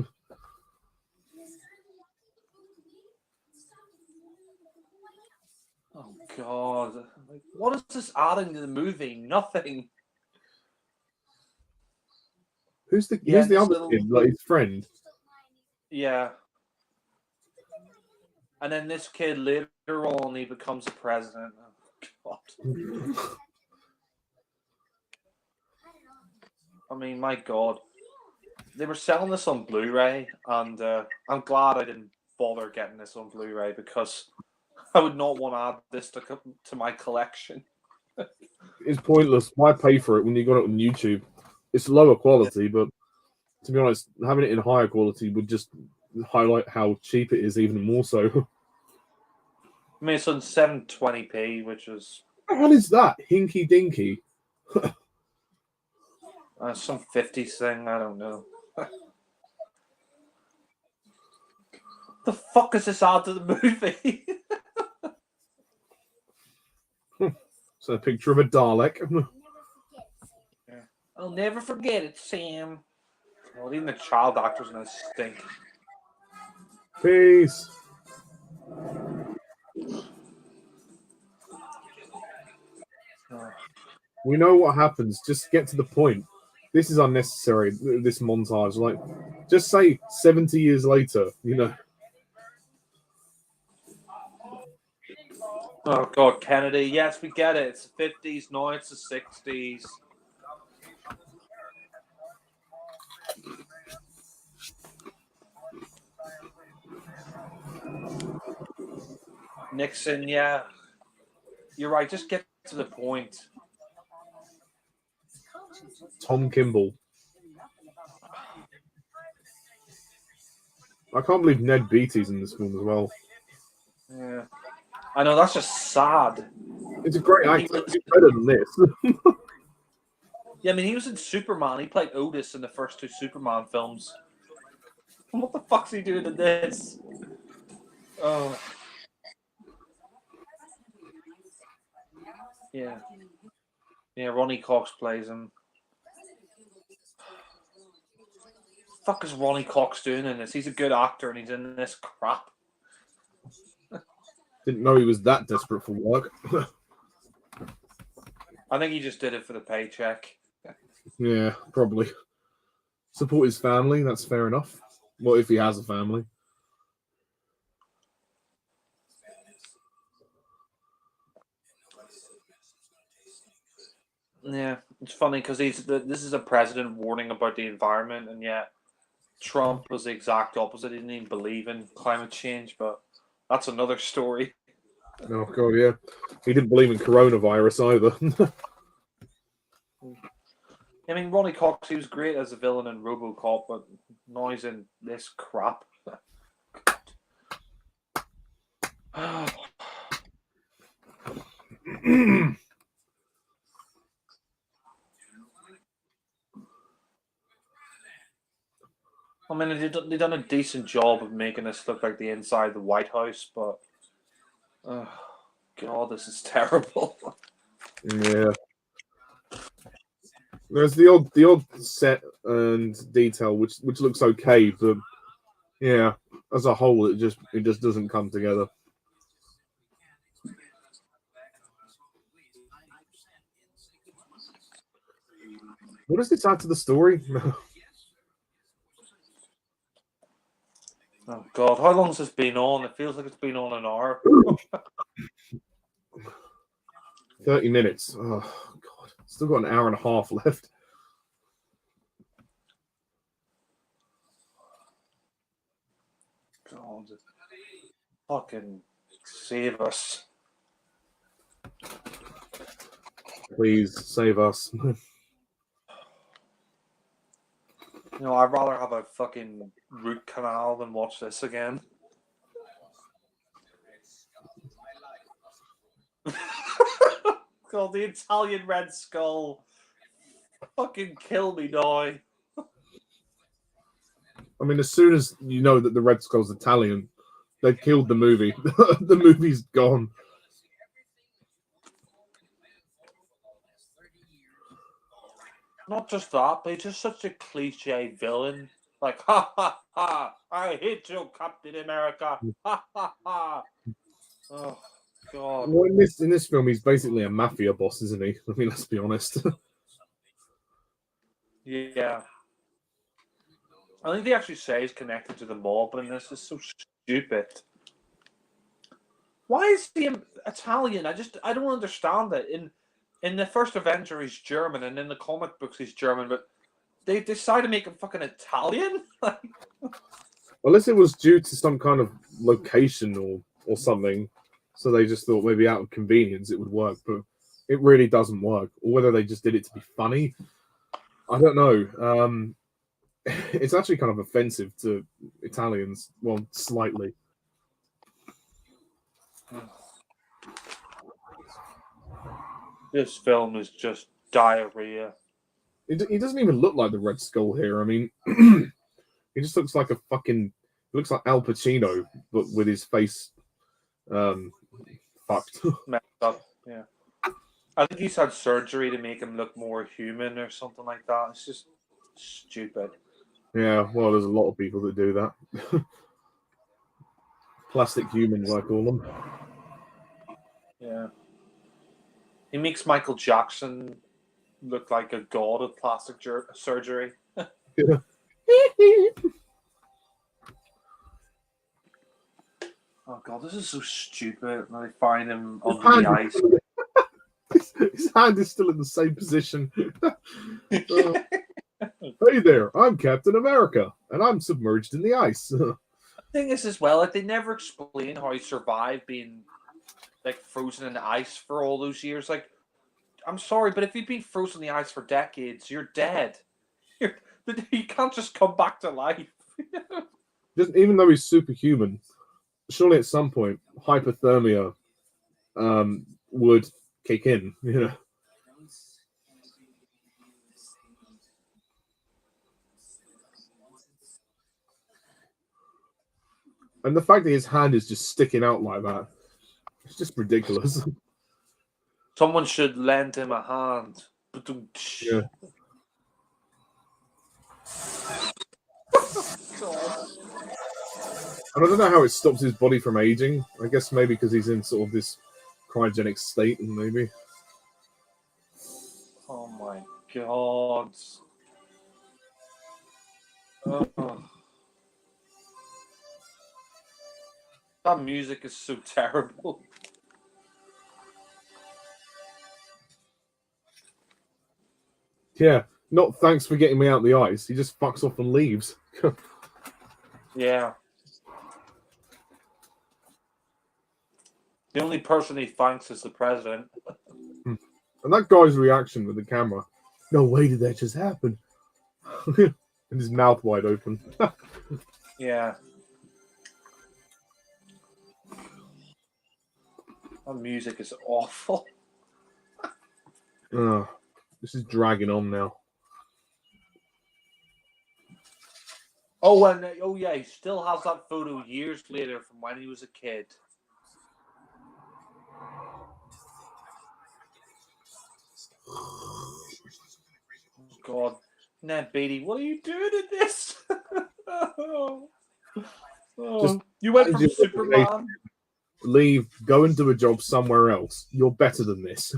[SPEAKER 2] Oh god. Like, what is this adding to the movie? Nothing.
[SPEAKER 1] Who's the
[SPEAKER 2] Yeah,
[SPEAKER 1] who's the
[SPEAKER 2] this
[SPEAKER 1] other
[SPEAKER 2] little-
[SPEAKER 1] kid? Like his friend?
[SPEAKER 2] Yeah. And then this kid later on, he becomes the president. Oh, God. I mean, my God. They were selling this on Blu-ray, and I'm glad I didn't bother getting this on Blu-ray, because I would not want to add this to my collection.
[SPEAKER 1] It's pointless. Why pay for it when you got it on YouTube? It's lower quality, but to be honest, having it in higher quality would just highlight how cheap it is even more so.
[SPEAKER 2] I mean, it's on 720p, which is
[SPEAKER 1] What the hell is that? Hinky Dinky.
[SPEAKER 2] some 50s thing. I don't know. The fuck is this add to the movie?
[SPEAKER 1] So a picture of a Dalek.
[SPEAKER 2] I'll never forget it, Sam. Well, even the child actor's gonna stink.
[SPEAKER 1] Peace. We know what happens. Just get to the point. This is unnecessary, this montage. Like, just say 70 years later, you know.
[SPEAKER 2] Oh, God, Kennedy. Yes, we get it. It's the 50s. Now it's the 60s. Nixon, yeah. You're right. Just get to the point.
[SPEAKER 1] Tom Kimball. I can't believe Ned Beatty's in this film as well.
[SPEAKER 2] Yeah. I know, that's just sad.
[SPEAKER 1] It's a great actor. He's better than this.
[SPEAKER 2] Yeah, I mean, he was in Superman. He played Otis in the first two Superman films. What the fuck's he doing in this? Oh. Yeah. Yeah, Ronnie Cox plays him. Fuck is Ronnie Cox doing in this? He's a good actor and he's in this crap.
[SPEAKER 1] Didn't know he was that desperate for work.
[SPEAKER 2] I think he just did it for the paycheck.
[SPEAKER 1] Yeah, probably. Support his family, that's fair enough. Well, if he has a family.
[SPEAKER 2] Yeah, it's funny because this is a president warning about the environment, and yet Trump was the exact opposite. He didn't even believe in climate change, but that's another story.
[SPEAKER 1] Oh, God, yeah. He didn't believe in coronavirus either.
[SPEAKER 2] I mean, Ronnie Cox, he was great as a villain in RoboCop, but now he's in this crap. I mean, they've done a decent job of making this look like the inside of the White House, but God, this is terrible.
[SPEAKER 1] Yeah. There's the odd set and detail which looks okay, but yeah, as a whole, it just doesn't come together. What does this add to the story?
[SPEAKER 2] Oh God, how long has this been on? It feels like it's been on an hour.
[SPEAKER 1] 30 minutes. Oh God, still got an hour and a half left.
[SPEAKER 2] God. Fucking save us.
[SPEAKER 1] Please save us.
[SPEAKER 2] I'd rather have a fucking root canal than watch this again. God, the Italian Red Skull. Fucking kill me now.
[SPEAKER 1] I mean, as soon as you know that the Red Skull's Italian, they've killed the movie. The movie's gone.
[SPEAKER 2] Not just that, but he's just such a cliche villain. Like, ha ha ha! I hate you, Captain America. Ha ha ha! Oh God.
[SPEAKER 1] Well, in this film, he's basically a mafia boss, isn't he? I mean, let's be honest.
[SPEAKER 2] Yeah. I think they actually say he's connected to the mob, and this is so stupid. Why is he Italian? I don't understand it. In the first Avenger, he's German, and in the comic books, he's German, but they decided to make him fucking Italian?
[SPEAKER 1] Unless it was due to some kind of location or something. So they just thought maybe out of convenience it would work, but it really doesn't work. Or whether they just did it to be funny. I don't know. It's actually kind of offensive to Italians. Well, slightly.
[SPEAKER 2] This film is just diarrhea.
[SPEAKER 1] He doesn't even look like the Red Skull here. I mean, he just looks like looks like Al Pacino, but with his face fucked.
[SPEAKER 2] Messed up, yeah. I think he's had surgery to make him look more human or something like that. It's just stupid.
[SPEAKER 1] Yeah, well, there's a lot of people that do that. Plastic humans, I call them.
[SPEAKER 2] Yeah. He makes Michael Jackson look like a god of plastic surgery.
[SPEAKER 1] Yeah.
[SPEAKER 2] Oh God, this is so stupid. And they find him under the ice.
[SPEAKER 1] His hand is still in the same position. Hey there, I'm Captain America, and I'm submerged in the ice.
[SPEAKER 2] The thing is, as well, like they never explain how he survived being like frozen in the ice for all those years. Like, I'm sorry, but if you've been frozen in the ice for decades, you're dead. You can't just come back to life.
[SPEAKER 1] Even though he's superhuman, surely at some point hypothermia would kick in, you know. And the fact that his hand is just sticking out like that, it's just ridiculous.
[SPEAKER 2] Someone should lend him a hand.
[SPEAKER 1] Yeah. And I don't know how it stops his body from aging. I guess maybe because he's in sort of this cryogenic state, and maybe.
[SPEAKER 2] Oh my God. Oh. That music is so terrible.
[SPEAKER 1] Yeah, not thanks for getting me out the ice. He just fucks off and leaves.
[SPEAKER 2] Yeah. The only person he thanks is the president.
[SPEAKER 1] And that guy's reaction with the camera. No way did that just happen. And his mouth wide open.
[SPEAKER 2] Yeah. That music is awful.
[SPEAKER 1] This is dragging on now.
[SPEAKER 2] Oh, and yeah, he still has that photo years later from when he was a kid. Oh, God, Ned Beatty, what are you doing in this? You went from Superman.
[SPEAKER 1] Leave, go and do a job somewhere else. You're better than this.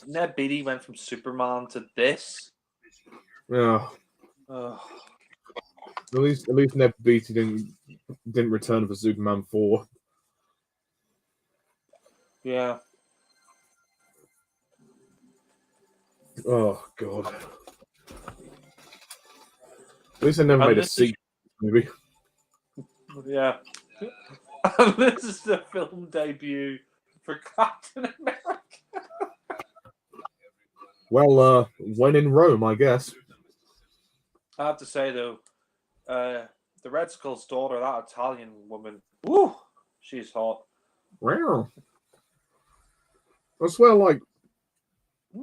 [SPEAKER 2] Ned Beatty went from Superman to this.
[SPEAKER 1] Yeah. At least Ned Beatty didn't return for Superman 4.
[SPEAKER 2] Yeah.
[SPEAKER 1] Oh god. At least I never made a sequel movie.
[SPEAKER 2] Yeah. And this is the film debut for Captain America.
[SPEAKER 1] Well, when in Rome, I guess.
[SPEAKER 2] I have to say though, the Red Skull's daughter, that Italian woman, woo, she's hot.
[SPEAKER 1] Wow. I swear, like,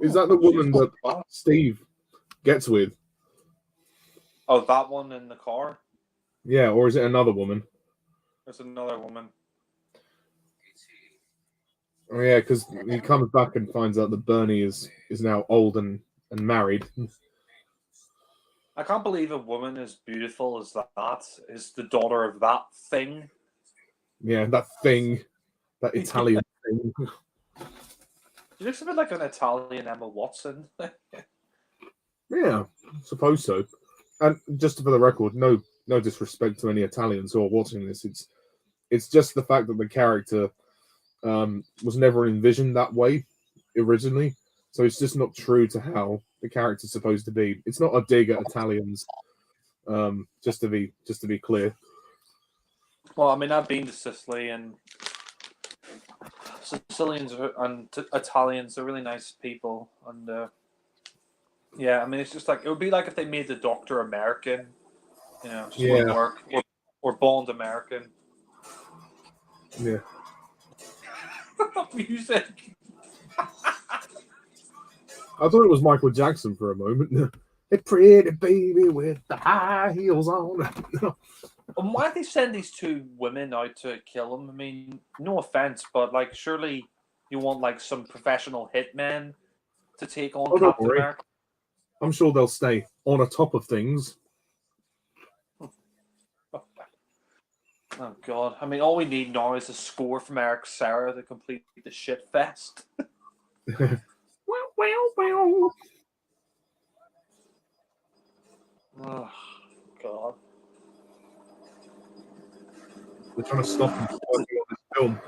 [SPEAKER 1] is that the woman that Steve gets with?
[SPEAKER 2] Oh, that one in the car?
[SPEAKER 1] Yeah, or is it another woman?
[SPEAKER 2] There's another woman.
[SPEAKER 1] Oh yeah, because he comes back and finds out that Bernie is now old and married.
[SPEAKER 2] I can't believe a woman as beautiful as that is the daughter of that thing.
[SPEAKER 1] Yeah, that thing, that Italian thing.
[SPEAKER 2] She looks a bit like an Italian Emma Watson.
[SPEAKER 1] Yeah, suppose so. And just for the record, no disrespect to any Italians who are watching this. It's just the fact that the character was never envisioned that way originally, so it's just not true to how the character's supposed to be. It's not a dig at Italians. Just to be clear.
[SPEAKER 2] Well, I mean, I've been to Sicily, and Sicilians and Italians are really nice people, and yeah, I mean, it's just like it would be like if they made the Doctor American, you know, just wouldn't work, or Bond American.
[SPEAKER 1] Yeah.
[SPEAKER 2] Music.
[SPEAKER 1] I thought it was Michael Jackson for a moment. A pretty baby with the high heels on.
[SPEAKER 2] And why did they send these two women out to kill him? I mean, no offense, but like, surely you want like some professional hitmen to take on Captain America.
[SPEAKER 1] I'm sure they'll stay on top of things.
[SPEAKER 2] Oh god! I mean, all we need now is a score from Eric Serra to complete the shit fest.
[SPEAKER 1] Well.
[SPEAKER 2] Oh god!
[SPEAKER 1] They're trying to stop him from working on this film.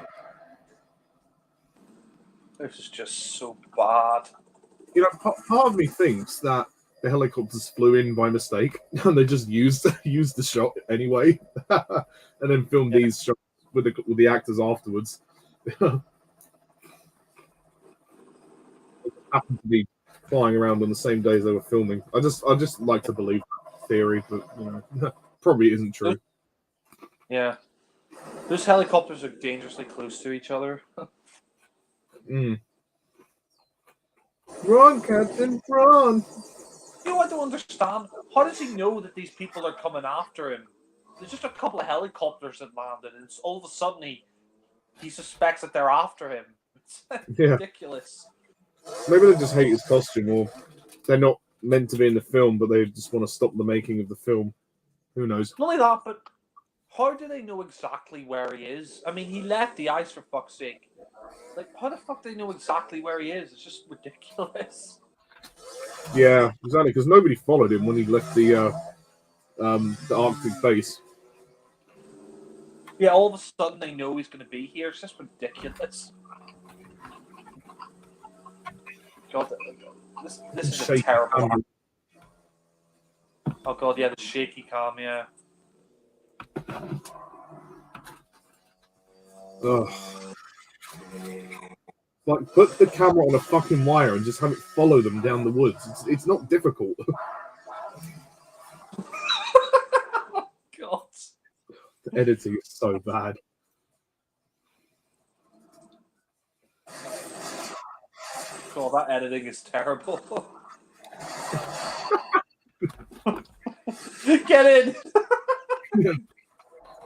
[SPEAKER 2] This is just so bad.
[SPEAKER 1] You know, part of me thinks that the helicopters flew in by mistake and they just used the shot anyway, and then filmed these shots with the actors afterwards. Happened to be flying around on the same days they were filming. I just like to believe that theory, but you know, probably isn't true.
[SPEAKER 2] Yeah, those helicopters are dangerously close to each other.
[SPEAKER 1] Run, Captain, run!
[SPEAKER 2] You know, I don't understand. How does he know that these people are coming after him? There's just a couple of helicopters that landed, and all of a sudden he suspects that they're after him. It's ridiculous.
[SPEAKER 1] Maybe they just hate his costume, or they're not meant to be in the film, but they just want to stop the making of the film. Who knows?
[SPEAKER 2] Not only that, but how do they know exactly where he is? I mean, he left the ice, for fuck's sake. Like, how the fuck do they know exactly where he is? It's just ridiculous.
[SPEAKER 1] Yeah, exactly, because nobody followed him when he left the Arctic base.
[SPEAKER 2] Yeah, all of a sudden they know he's going to be here. It's just ridiculous. God, this is a terrible. Oh god, yeah, the shaky cam, yeah.
[SPEAKER 1] Ugh. Like, put the camera on a fucking wire and just have it follow them down the woods. It's not difficult.
[SPEAKER 2] God.
[SPEAKER 1] The editing is so bad.
[SPEAKER 2] God, that editing is terrible. Get in!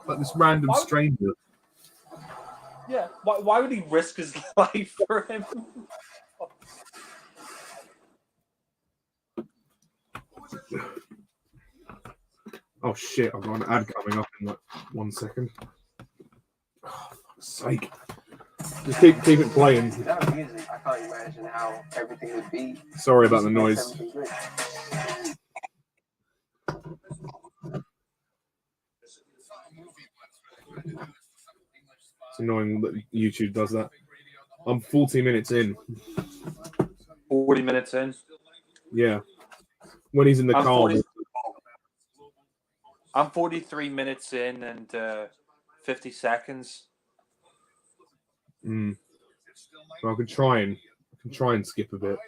[SPEAKER 1] Like this random stranger.
[SPEAKER 2] Yeah, why would he risk his life for him?
[SPEAKER 1] Oh shit, I've got an ad coming up in like 1 second. Oh, fuck's sake. Just keep it playing.
[SPEAKER 3] Without music, I can't imagine how everything would be.
[SPEAKER 1] Sorry about the noise. It's annoying that YouTube does that. I'm 40 minutes in.
[SPEAKER 2] 40 minutes in.
[SPEAKER 1] Yeah. When he's in the car.
[SPEAKER 2] I'm 43 minutes in and 50 seconds.
[SPEAKER 1] Well, I can try and skip a bit.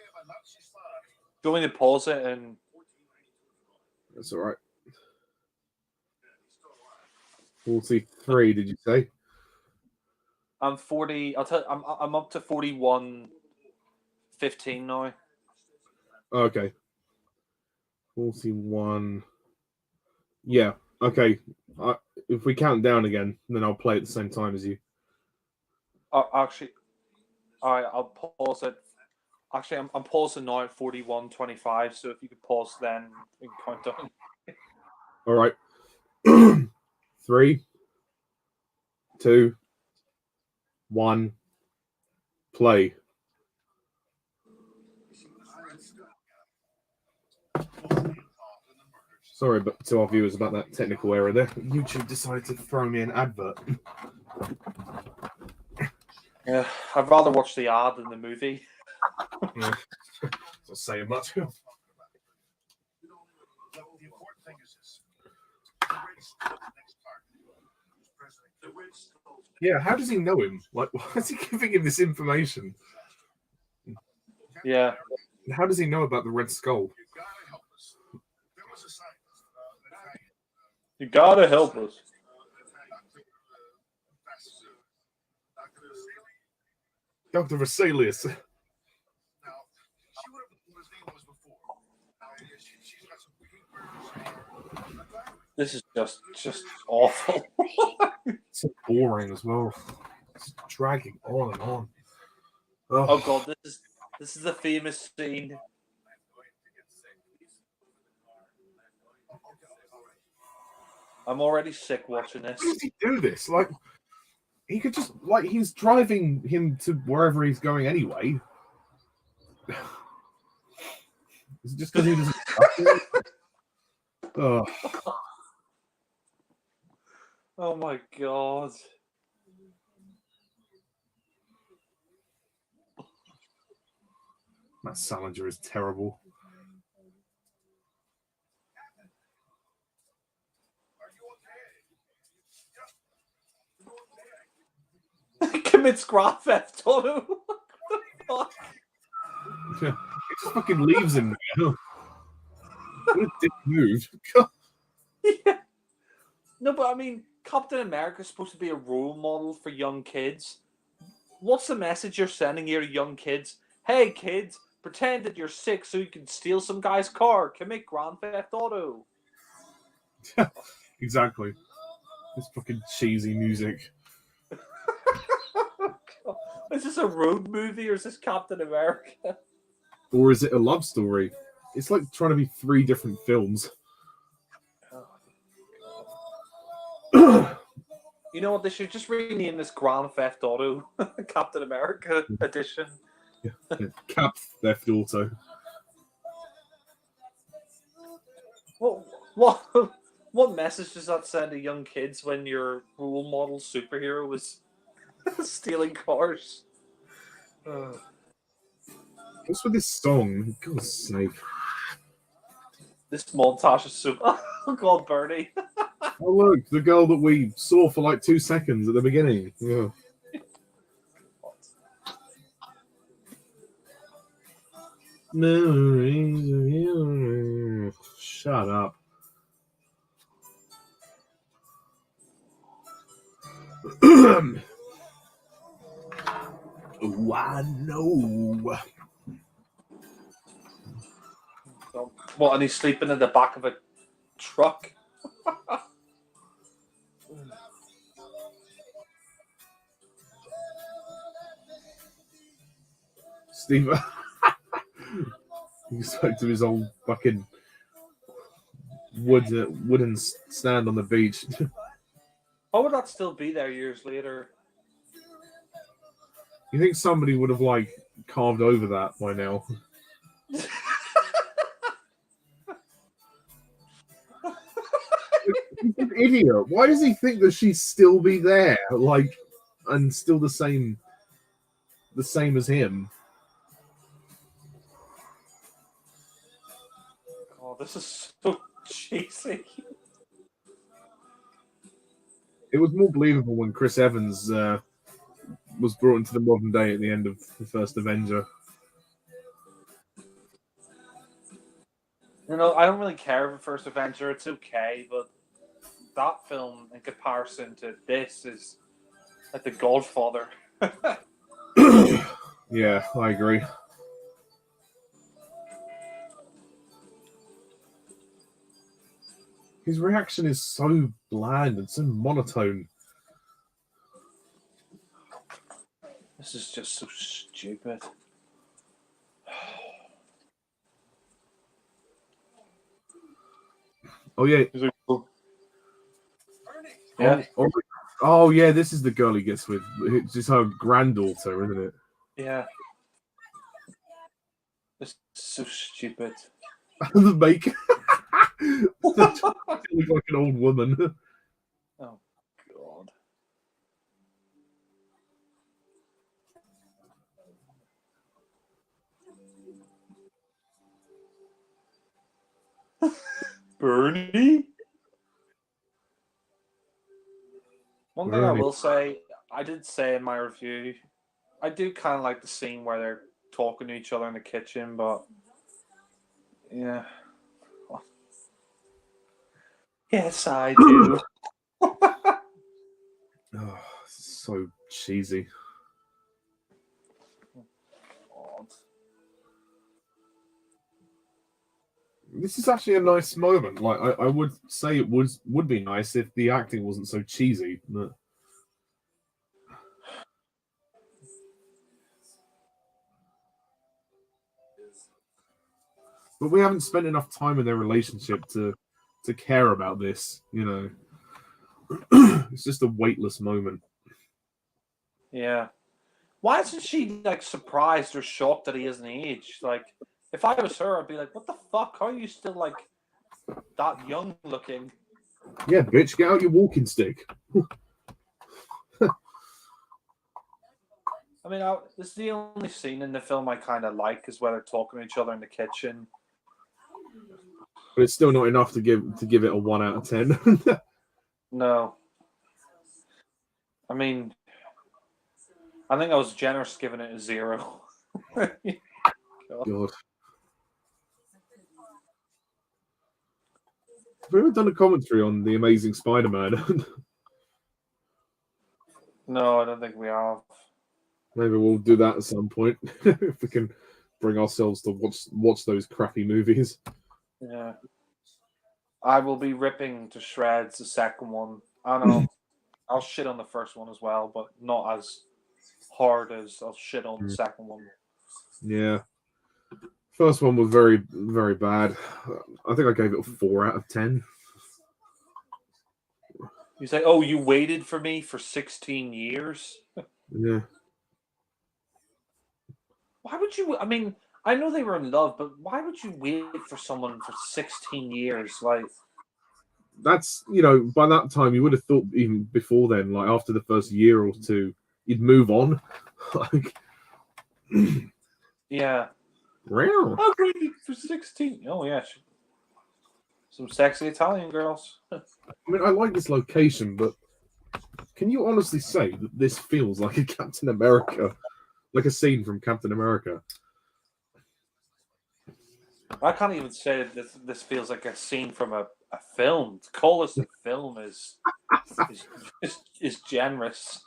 [SPEAKER 2] Do you want me to pause it and?
[SPEAKER 1] That's all right. 43, did you say?
[SPEAKER 2] I'm 40. I'll tell. I'm up to 41:15 now.
[SPEAKER 1] Okay. 41. Yeah. Okay. If we count down again, then I'll play at the same time as you.
[SPEAKER 2] Actually, all right. I'll pause it. Actually, I'm pausing now at 41:25. So if you could pause, then we can count down.
[SPEAKER 1] All right. 3, 2, 1. Play. Sorry, but to our viewers about that technical error there. YouTube decided to throw me an advert.
[SPEAKER 2] Yeah, I'd rather watch the ad than the movie.
[SPEAKER 1] Yeah. Not saying much. Yeah, how does he know him? Like, why is he giving him this information?
[SPEAKER 2] Yeah.
[SPEAKER 1] How does he know about the Red Skull?
[SPEAKER 2] You gotta help us.
[SPEAKER 1] Dr. Vesalius.
[SPEAKER 2] This is just awful.
[SPEAKER 1] It's so boring as well. It's dragging on and on.
[SPEAKER 2] Oh god, this is the famous scene. I'm already sick watching this.
[SPEAKER 1] How does he do this? Like, he could just, like, he's driving him to wherever he's going anyway. Is it just because he doesn't? Oh.
[SPEAKER 2] Oh my god.
[SPEAKER 1] That Salinger is terrible.
[SPEAKER 2] Commits Grand Theft Auto.
[SPEAKER 1] He just fucking leaves him there. What a dick move.
[SPEAKER 2] Yeah. No, but I mean, Captain America is supposed to be a role model for young kids. What's the message you're sending here to young kids? Hey, kids, pretend that you're sick so you can steal some guy's car. Commit Grand Theft Auto.
[SPEAKER 1] Exactly. This fucking cheesy music.
[SPEAKER 2] Is this a road movie or is this Captain America?
[SPEAKER 1] Or is it a love story? It's like trying to be 3 different films.
[SPEAKER 2] You know what? They should just rename this Grand Theft Auto Captain America edition.
[SPEAKER 1] Yeah. Cap Theft Auto.
[SPEAKER 2] What message does that send to young kids when your role model superhero was stealing cars?
[SPEAKER 1] What's with this song? God's sake.
[SPEAKER 2] This montage is so... Oh, God, Bernie.
[SPEAKER 1] Oh, look, the girl that we saw for like 2 seconds at the beginning. Yeah. Memories of you. Shut up. Oh, I know.
[SPEAKER 2] What, and he's sleeping in the back of a truck?
[SPEAKER 1] Steve. He's like to his old fucking wooden stand on the beach.
[SPEAKER 2] How would that still be there years later?
[SPEAKER 1] You think somebody would have like carved over that by now? He's an idiot. Why does he think that she'd still be there, like, and still the same as him?
[SPEAKER 2] God, this is so cheesy.
[SPEAKER 1] It was more believable when Chris Evans was brought into the modern day at the end of the first Avenger.
[SPEAKER 2] You know, I don't really care for First Avenger. It's okay, but that film, in comparison to this, is like The Godfather.
[SPEAKER 1] Yeah, I agree. His reaction is so bland and so monotone.
[SPEAKER 2] This is just so stupid.
[SPEAKER 1] Oh yeah.
[SPEAKER 2] Yeah.
[SPEAKER 1] Oh yeah, this is the girl he gets with. It's just her granddaughter, isn't it?
[SPEAKER 2] Yeah. This is so stupid.
[SPEAKER 1] The maker. Looks like an old woman.
[SPEAKER 2] Oh, God. Bernie? One thing I will say, I did say in my review, I do kind of like the scene where they're talking to each other in the kitchen, but yeah. Yes, I do.
[SPEAKER 1] Oh, so cheesy.
[SPEAKER 2] God.
[SPEAKER 1] This is actually a nice moment. Like I would say it would be nice if the acting wasn't so cheesy. But we haven't spent enough time in their relationship to care about this, you know. It's just a weightless moment.
[SPEAKER 2] Yeah. Why isn't she like surprised or shocked that he isn't aged? Like, if I was her, I'd be like, "What the fuck? How are you still like that young looking?"
[SPEAKER 1] Yeah, bitch, get out your walking stick.
[SPEAKER 2] I mean, this is the only scene in the film I kind of like is where they're talking to each other in the kitchen.
[SPEAKER 1] But it's still not enough to give it a 1 out of 10.
[SPEAKER 2] No. I mean, I think I was generous giving it a 0.
[SPEAKER 1] God. Have we ever done a commentary on The Amazing Spider-Man?
[SPEAKER 2] No, I don't think we have.
[SPEAKER 1] Maybe we'll do that at some point if we can bring ourselves to watch those crappy movies.
[SPEAKER 2] Yeah. I will be ripping to shreds the second one. I know. I'll shit on the first one as well, but not as hard as I'll shit on the second one.
[SPEAKER 1] Yeah. First one was very, very bad. I think I gave it a 4 out of 10.
[SPEAKER 2] You say, "Oh, you waited for me for 16 years?"
[SPEAKER 1] Yeah.
[SPEAKER 2] Why would you? I mean, I know they were in love, but why would you wait for someone for 16 years? Like,
[SPEAKER 1] That's, you know, by that time you would have thought even before then, like after the first year or two, you'd move on. Like,
[SPEAKER 2] yeah.
[SPEAKER 1] Wow.
[SPEAKER 2] I waited for 16. Oh, yeah. Some sexy Italian girls.
[SPEAKER 1] I mean, I like this location, but can you honestly say that this feels like a Captain America, like a scene from Captain America?
[SPEAKER 2] I can't even say that this feels like a scene from a film. To call this a film is generous.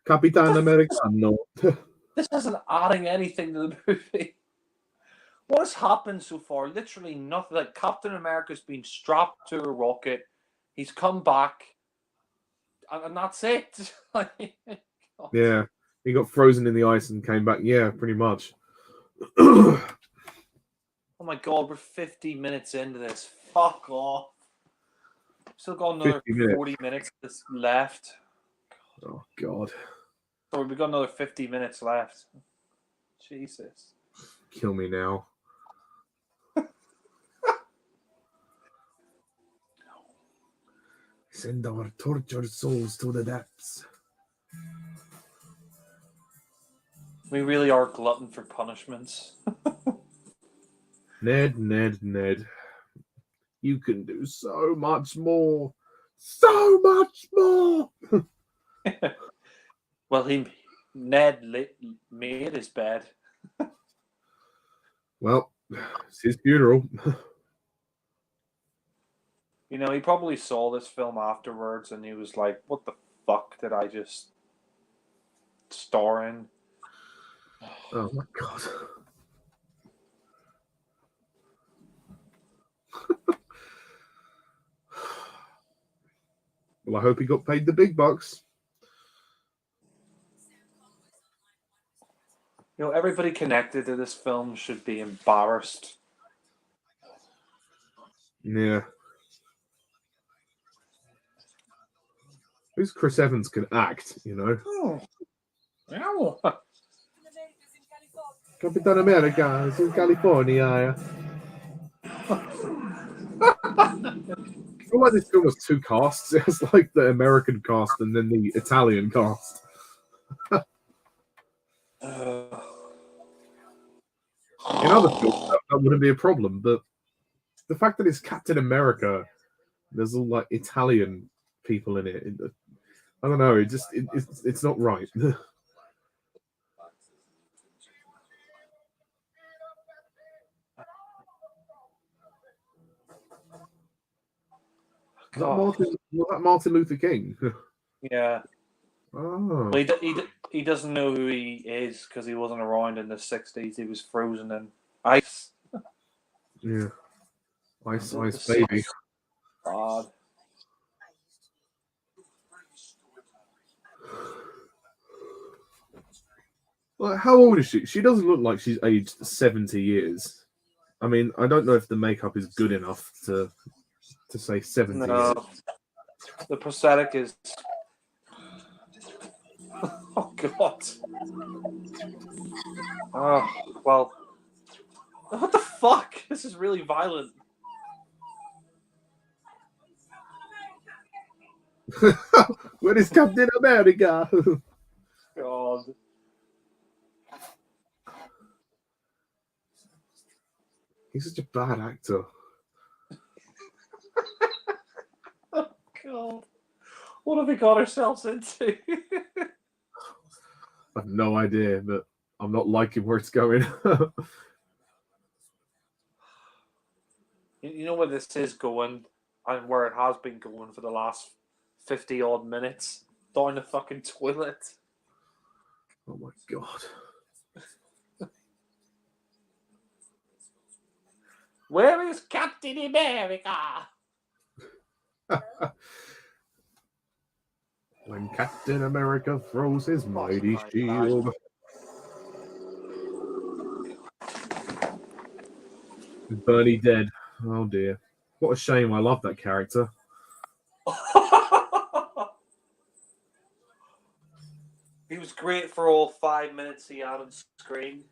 [SPEAKER 1] Capitan Americano.
[SPEAKER 2] This isn't adding anything to the movie. What has happened so far? Literally nothing. Like, Captain America's been strapped to a rocket. He's come back, and that's it.
[SPEAKER 1] Yeah, he got frozen in the ice and came back. Yeah, pretty much.
[SPEAKER 2] Oh my God, we're 50 minutes into this. Fuck off. Still got another 40 minutes left.
[SPEAKER 1] Oh God.
[SPEAKER 2] Sorry, we've got another 50 minutes left. Jesus.
[SPEAKER 1] Kill me now. Send our tortured souls to the depths.
[SPEAKER 2] We really are glutton for punishments.
[SPEAKER 1] Ned. You can do so much more. So much more!
[SPEAKER 2] Well, Ned made his bed.
[SPEAKER 1] Well, it's his funeral.
[SPEAKER 2] You know, he probably saw this film afterwards and he was like, what the fuck did I just star in?
[SPEAKER 1] Oh my god. Well, I hope he got paid the big bucks.
[SPEAKER 2] You know, everybody connected to this film should be embarrassed.
[SPEAKER 1] Yeah. Who's Chris Evans can act, you know?
[SPEAKER 2] Oh.
[SPEAKER 1] Capitan America is in California. I feel like this film was two casts. It was like the American cast and then the Italian cast. In other films, that wouldn't be a problem, but the fact that it's Captain America, there's all like Italian people in it. I don't know. It's not right. Was that Martin Luther King?
[SPEAKER 2] Yeah.
[SPEAKER 1] Oh.
[SPEAKER 2] Well, he doesn't know who he is because he wasn't around in the 60s. He was frozen in ice.
[SPEAKER 1] Yeah. Ice baby.
[SPEAKER 2] God.
[SPEAKER 1] Like, how old is she? She doesn't look like she's aged 70 years. I mean, I don't know if the makeup is good enough to say 70
[SPEAKER 2] No.
[SPEAKER 1] years.
[SPEAKER 2] The prosthetic is... Oh, God. Oh, well... What the fuck? This is really violent.
[SPEAKER 1] Where is Captain America?
[SPEAKER 2] God.
[SPEAKER 1] He's such a bad actor.
[SPEAKER 2] Oh, God. What have we got ourselves into?
[SPEAKER 1] I have no idea, but I'm not liking where it's going.
[SPEAKER 2] You know where this is going and where it has been going for the last 50 odd minutes? Down the fucking toilet.
[SPEAKER 1] Oh my god.
[SPEAKER 2] Where is Captain America?
[SPEAKER 1] When Captain America throws his mighty shield. Bernie dead. Oh dear. What a shame. I love that character.
[SPEAKER 2] He was great for all 5 minutes he had on screen.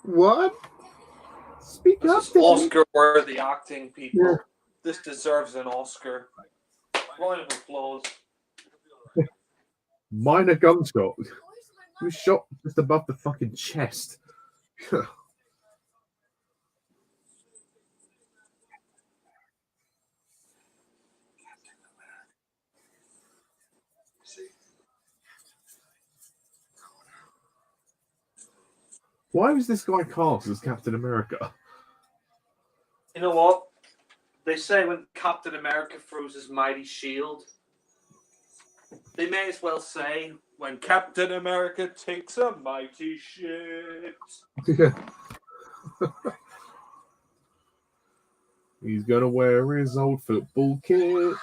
[SPEAKER 1] What? Speak up.
[SPEAKER 2] This is Oscar-worthy acting, people.
[SPEAKER 1] Yeah.
[SPEAKER 2] This deserves an Oscar. Round of applause.
[SPEAKER 1] Minor gunshot. He was shot just above the fucking chest. Why was this guy cast as Captain America?
[SPEAKER 2] You know what? They say when Captain America throws his mighty shield, they may as well say when Captain America takes a mighty shit.
[SPEAKER 1] Yeah. He's gonna wear his old football kit.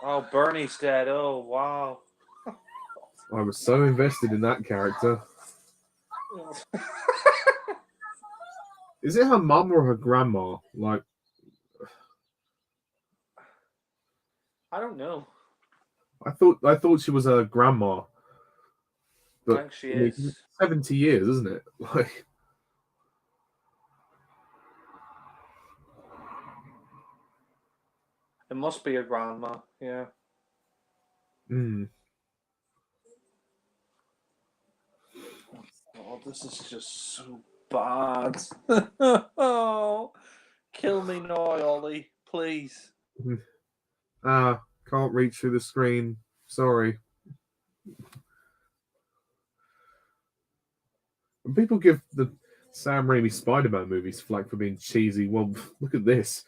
[SPEAKER 2] Oh, Bernie's dead. Oh, wow.
[SPEAKER 1] I was so invested in that character. Is it her mum or her grandma? Like,
[SPEAKER 2] I don't know.
[SPEAKER 1] I thought she was a grandma.
[SPEAKER 2] I
[SPEAKER 1] But
[SPEAKER 2] think she
[SPEAKER 1] I mean,
[SPEAKER 2] is.
[SPEAKER 1] 70 years, isn't it? Like,
[SPEAKER 2] It must be a grandma. Yeah.
[SPEAKER 1] mm.
[SPEAKER 2] Oh, this is just so bad. Oh, kill me now, Ollie, please.
[SPEAKER 1] Can't reach through the screen. Sorry. And people give the Sam Raimi Spider-Man movies flack for being cheesy. Well, look at this.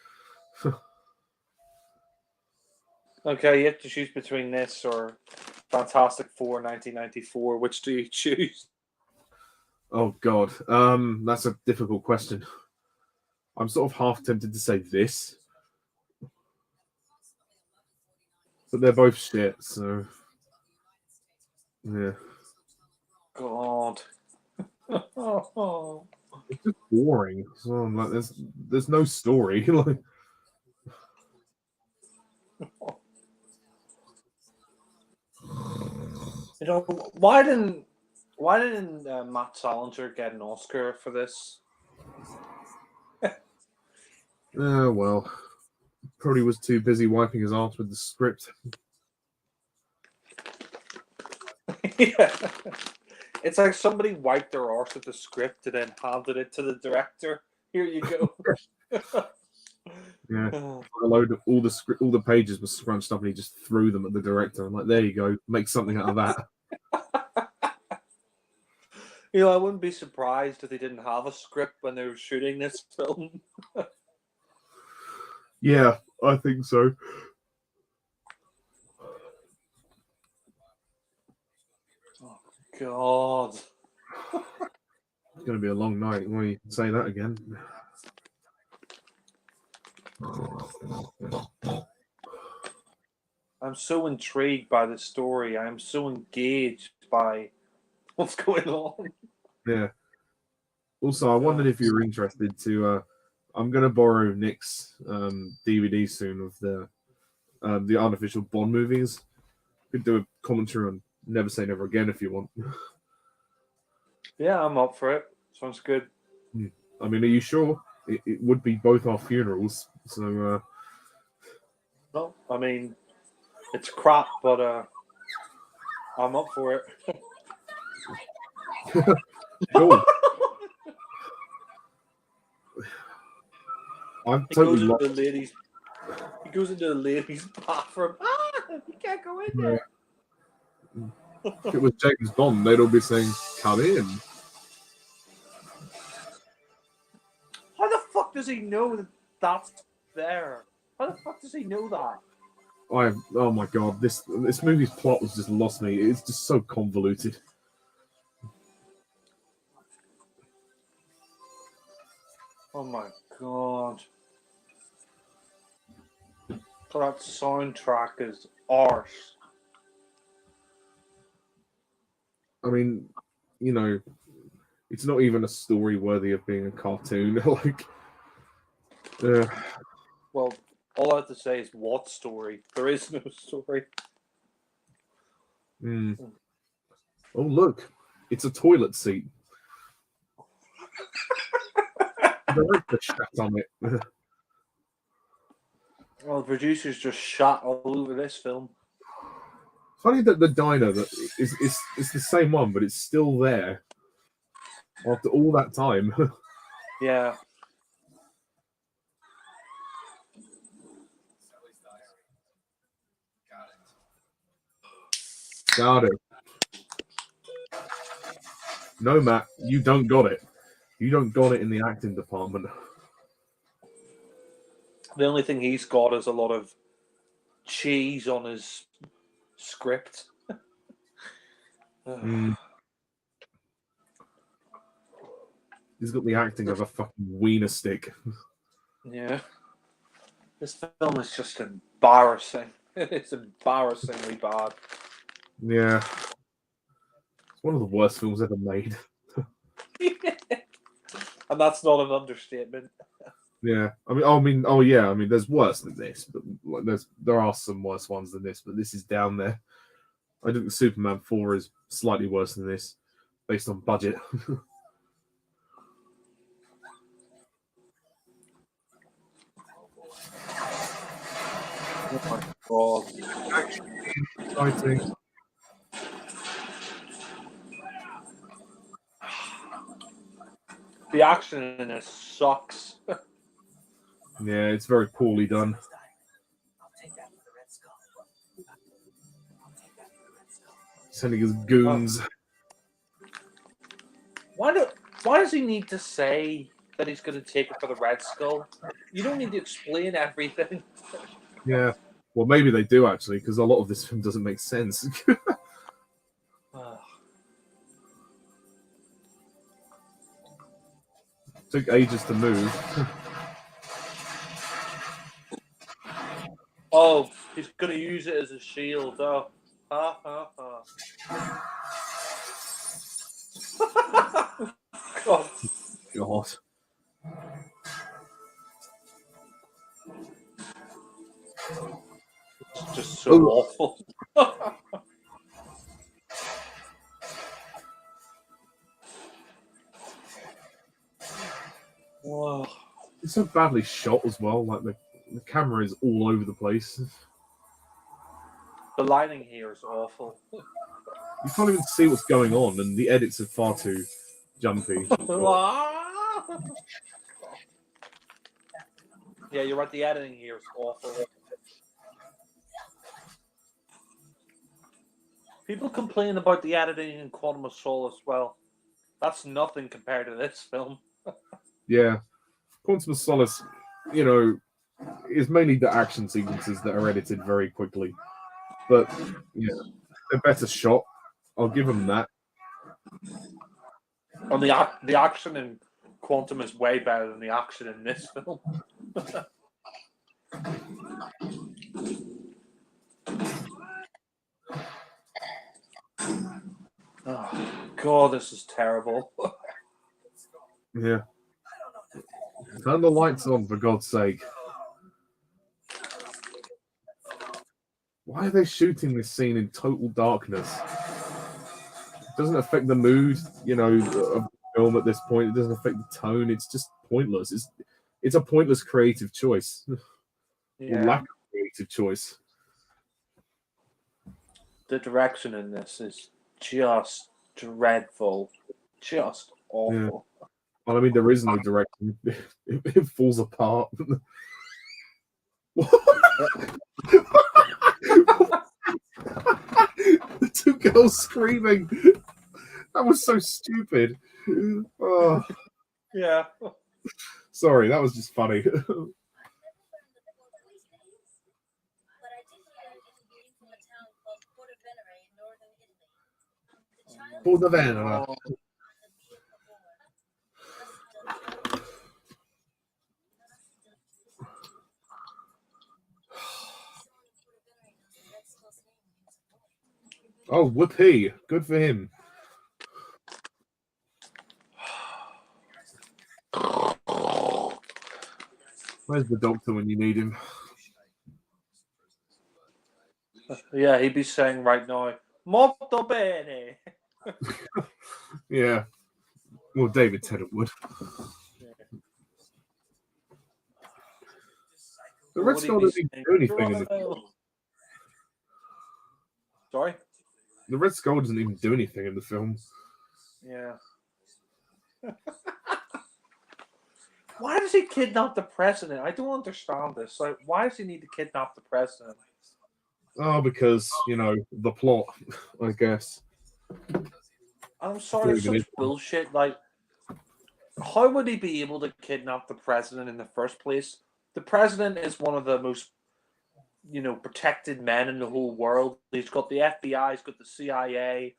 [SPEAKER 2] Okay, you have to choose between this or Fantastic Four 1994. Which do you choose?
[SPEAKER 1] Oh God, that's a difficult question. I'm sort of half tempted to say this, but they're both shit. So yeah,
[SPEAKER 2] God. Oh.
[SPEAKER 1] it's just boring. So I'm like, there's no story. Like,
[SPEAKER 2] You know, why didn't Matt Salinger get an Oscar for this?
[SPEAKER 1] well, probably was too busy wiping his ass with the script.
[SPEAKER 2] Yeah. It's like somebody wiped their arse with the script and then handed it to the director. Here you go.
[SPEAKER 1] Yeah, a load of all the pages were scrunched up, and he just threw them at the director. I'm like, there you go, make something out of that.
[SPEAKER 2] You know, I wouldn't be surprised if they didn't have a script when they were shooting this film.
[SPEAKER 1] Yeah, I think so.
[SPEAKER 2] Oh God.
[SPEAKER 1] It's going to be a long night. Why you say that again?
[SPEAKER 2] I'm so intrigued by the story. I'm so engaged by what's going on.
[SPEAKER 1] Yeah. Also, I wondered if you were interested to. I'm going to borrow Nick's DVD soon of the unofficial Bond movies. Could do a commentary on Never Say Never Again if you want.
[SPEAKER 2] Yeah, I'm up for it. Sounds good.
[SPEAKER 1] I mean, are you sure? It would be both our funerals, so.
[SPEAKER 2] No, I mean, it's crap, but I'm up for it.
[SPEAKER 1] Cool. I'm
[SPEAKER 2] He
[SPEAKER 1] totally
[SPEAKER 2] goes into
[SPEAKER 1] lost.
[SPEAKER 2] the ladies. He goes into the ladies' bathroom. Ah, you can't go in there.
[SPEAKER 1] If it was James Bond, they'd all be saying, "Come in."
[SPEAKER 2] How the fuck does he know that that's there? How the fuck does he know that?
[SPEAKER 1] Oh my god, this movie's plot was just lost me. It's just so convoluted.
[SPEAKER 2] Oh my god. That soundtrack is arse.
[SPEAKER 1] I mean, you know, it's not even a story worthy of being a cartoon. Like,
[SPEAKER 2] Well, all I have to say is what story? There is no story.
[SPEAKER 1] Oh look, it's a toilet seat. The director shat on it.
[SPEAKER 2] Well, the producers just shot all over this film.
[SPEAKER 1] Funny that the diner that is the same one, but it's still there after all that time.
[SPEAKER 2] Yeah.
[SPEAKER 1] Got it. No, Matt, you don't got it. You don't got it in the acting department.
[SPEAKER 2] The only thing he's got is a lot of cheese on his script.
[SPEAKER 1] He's got the acting of a fucking wiener stick.
[SPEAKER 2] Yeah. This film is just embarrassing. It's embarrassingly bad.
[SPEAKER 1] Yeah. It's one of the worst films ever made.
[SPEAKER 2] And that's not an understatement.
[SPEAKER 1] Yeah, I mean, there's worse than this, but like, there are some worse ones than this, but this is down there. I think Superman 4 is slightly worse than this, based on budget.
[SPEAKER 2] Oh my god.
[SPEAKER 1] Exciting.
[SPEAKER 2] The action in this sucks.
[SPEAKER 1] Yeah, it's very poorly done. Sending his goons.
[SPEAKER 2] Why does he need to say that he's going to take it for the Red Skull? You don't need to explain everything.
[SPEAKER 1] Yeah. Well, maybe they do actually, because a lot of this film doesn't make sense. Took ages to move.
[SPEAKER 2] Oh, he's going to use it as a shield. Oh, ha ha ha. God.
[SPEAKER 1] God.
[SPEAKER 2] It's just so awful. Whoa.
[SPEAKER 1] It's so badly shot as well. Like the camera is all over the place.
[SPEAKER 2] The lighting here is awful.
[SPEAKER 1] You can't even see what's going on, and the edits are far too jumpy.
[SPEAKER 2] Yeah, you're right. The editing here is awful. People complain about the editing in Quantum of Solace as well. That's nothing compared to this film.
[SPEAKER 1] Yeah. Quantum of Solace, you know, is mainly the action sequences that are edited very quickly. But, yeah, they're better shot. I'll give them that.
[SPEAKER 2] And the action in Quantum is way better than the action in this film. Oh, God, this is terrible.
[SPEAKER 1] Yeah. Turn the lights on, for God's sake. Why are they shooting this scene in total darkness? It doesn't affect the mood, you know, of the film at this point. It doesn't affect the tone. It's just pointless. It's a pointless creative choice.
[SPEAKER 2] Yeah.
[SPEAKER 1] Or lack of creative choice.
[SPEAKER 2] The direction in this is just dreadful. Just awful.
[SPEAKER 1] Yeah. Well, I mean, there is no direction. It falls apart. The two girls screaming. That was so stupid. Oh.
[SPEAKER 2] Yeah.
[SPEAKER 1] Sorry, that was just funny. Portavenere. Oh, whoopee. Good for him. Where's the doctor when you need him?
[SPEAKER 2] Yeah, he'd be saying right now, molto bene.
[SPEAKER 1] Yeah. Well, David Tennant would. The Red Skull doesn't even do anything in the film.
[SPEAKER 2] Sorry?
[SPEAKER 1] The Red Skull doesn't even do anything in the film.
[SPEAKER 2] Yeah. Why does he kidnap the president? I don't understand this. Like, why does he need to kidnap the president?
[SPEAKER 1] Oh, because, you know, the plot, I guess.
[SPEAKER 2] I'm sorry, it's such bullshit. Like, how would he be able to kidnap the president in the first place? The president is one of the most, you know, protected men in the whole world. He's got the FBI, he's got the CIA,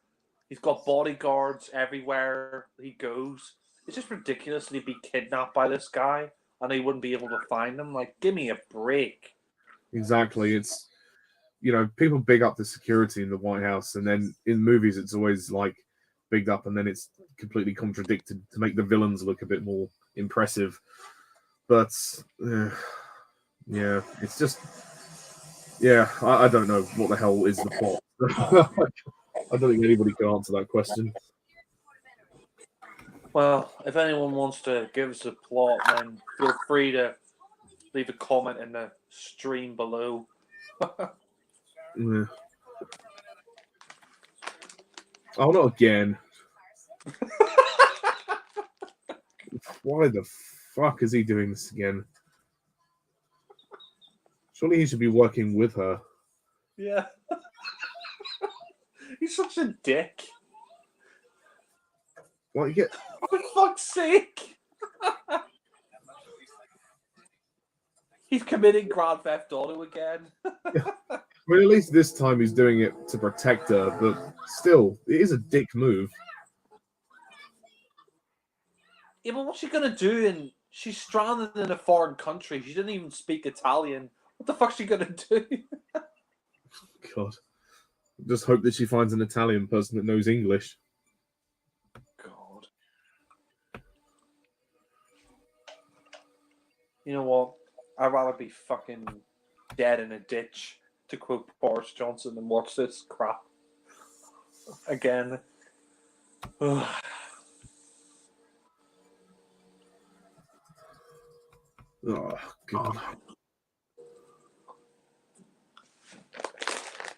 [SPEAKER 2] he's got bodyguards everywhere he goes. It's just ridiculous that he'd be kidnapped by this guy and he wouldn't be able to find him. Like, give me a break.
[SPEAKER 1] Exactly. It's, you know, people big up the security in the White House, and then in movies it's always like bigged up, and then it's completely contradicted to make the villains look a bit more impressive. But yeah, it's just I don't know what the hell is the plot. I don't think anybody can answer that question.
[SPEAKER 2] Well, if anyone wants to give us a plot, then feel free to leave a comment in the stream below.
[SPEAKER 1] Yeah. Oh, not again. Why the fuck is he doing this again? Surely he should be working with her.
[SPEAKER 2] Yeah. He's such a dick.
[SPEAKER 1] What, you get...
[SPEAKER 2] For fuck's sake! He's committing Grand Theft Auto again.
[SPEAKER 1] I mean, at least this time he's doing it to protect her, but still, it is a dick move.
[SPEAKER 2] Yeah, but what's she gonna do? And she's stranded in a foreign country. She didn't even speak Italian. What the fuck's she gonna do?
[SPEAKER 1] God. Just hope that she finds an Italian person that knows English.
[SPEAKER 2] God. You know what? I'd rather be fucking dead in a ditch, to quote Boris Johnson, than watch this crap again.
[SPEAKER 1] Oh, God.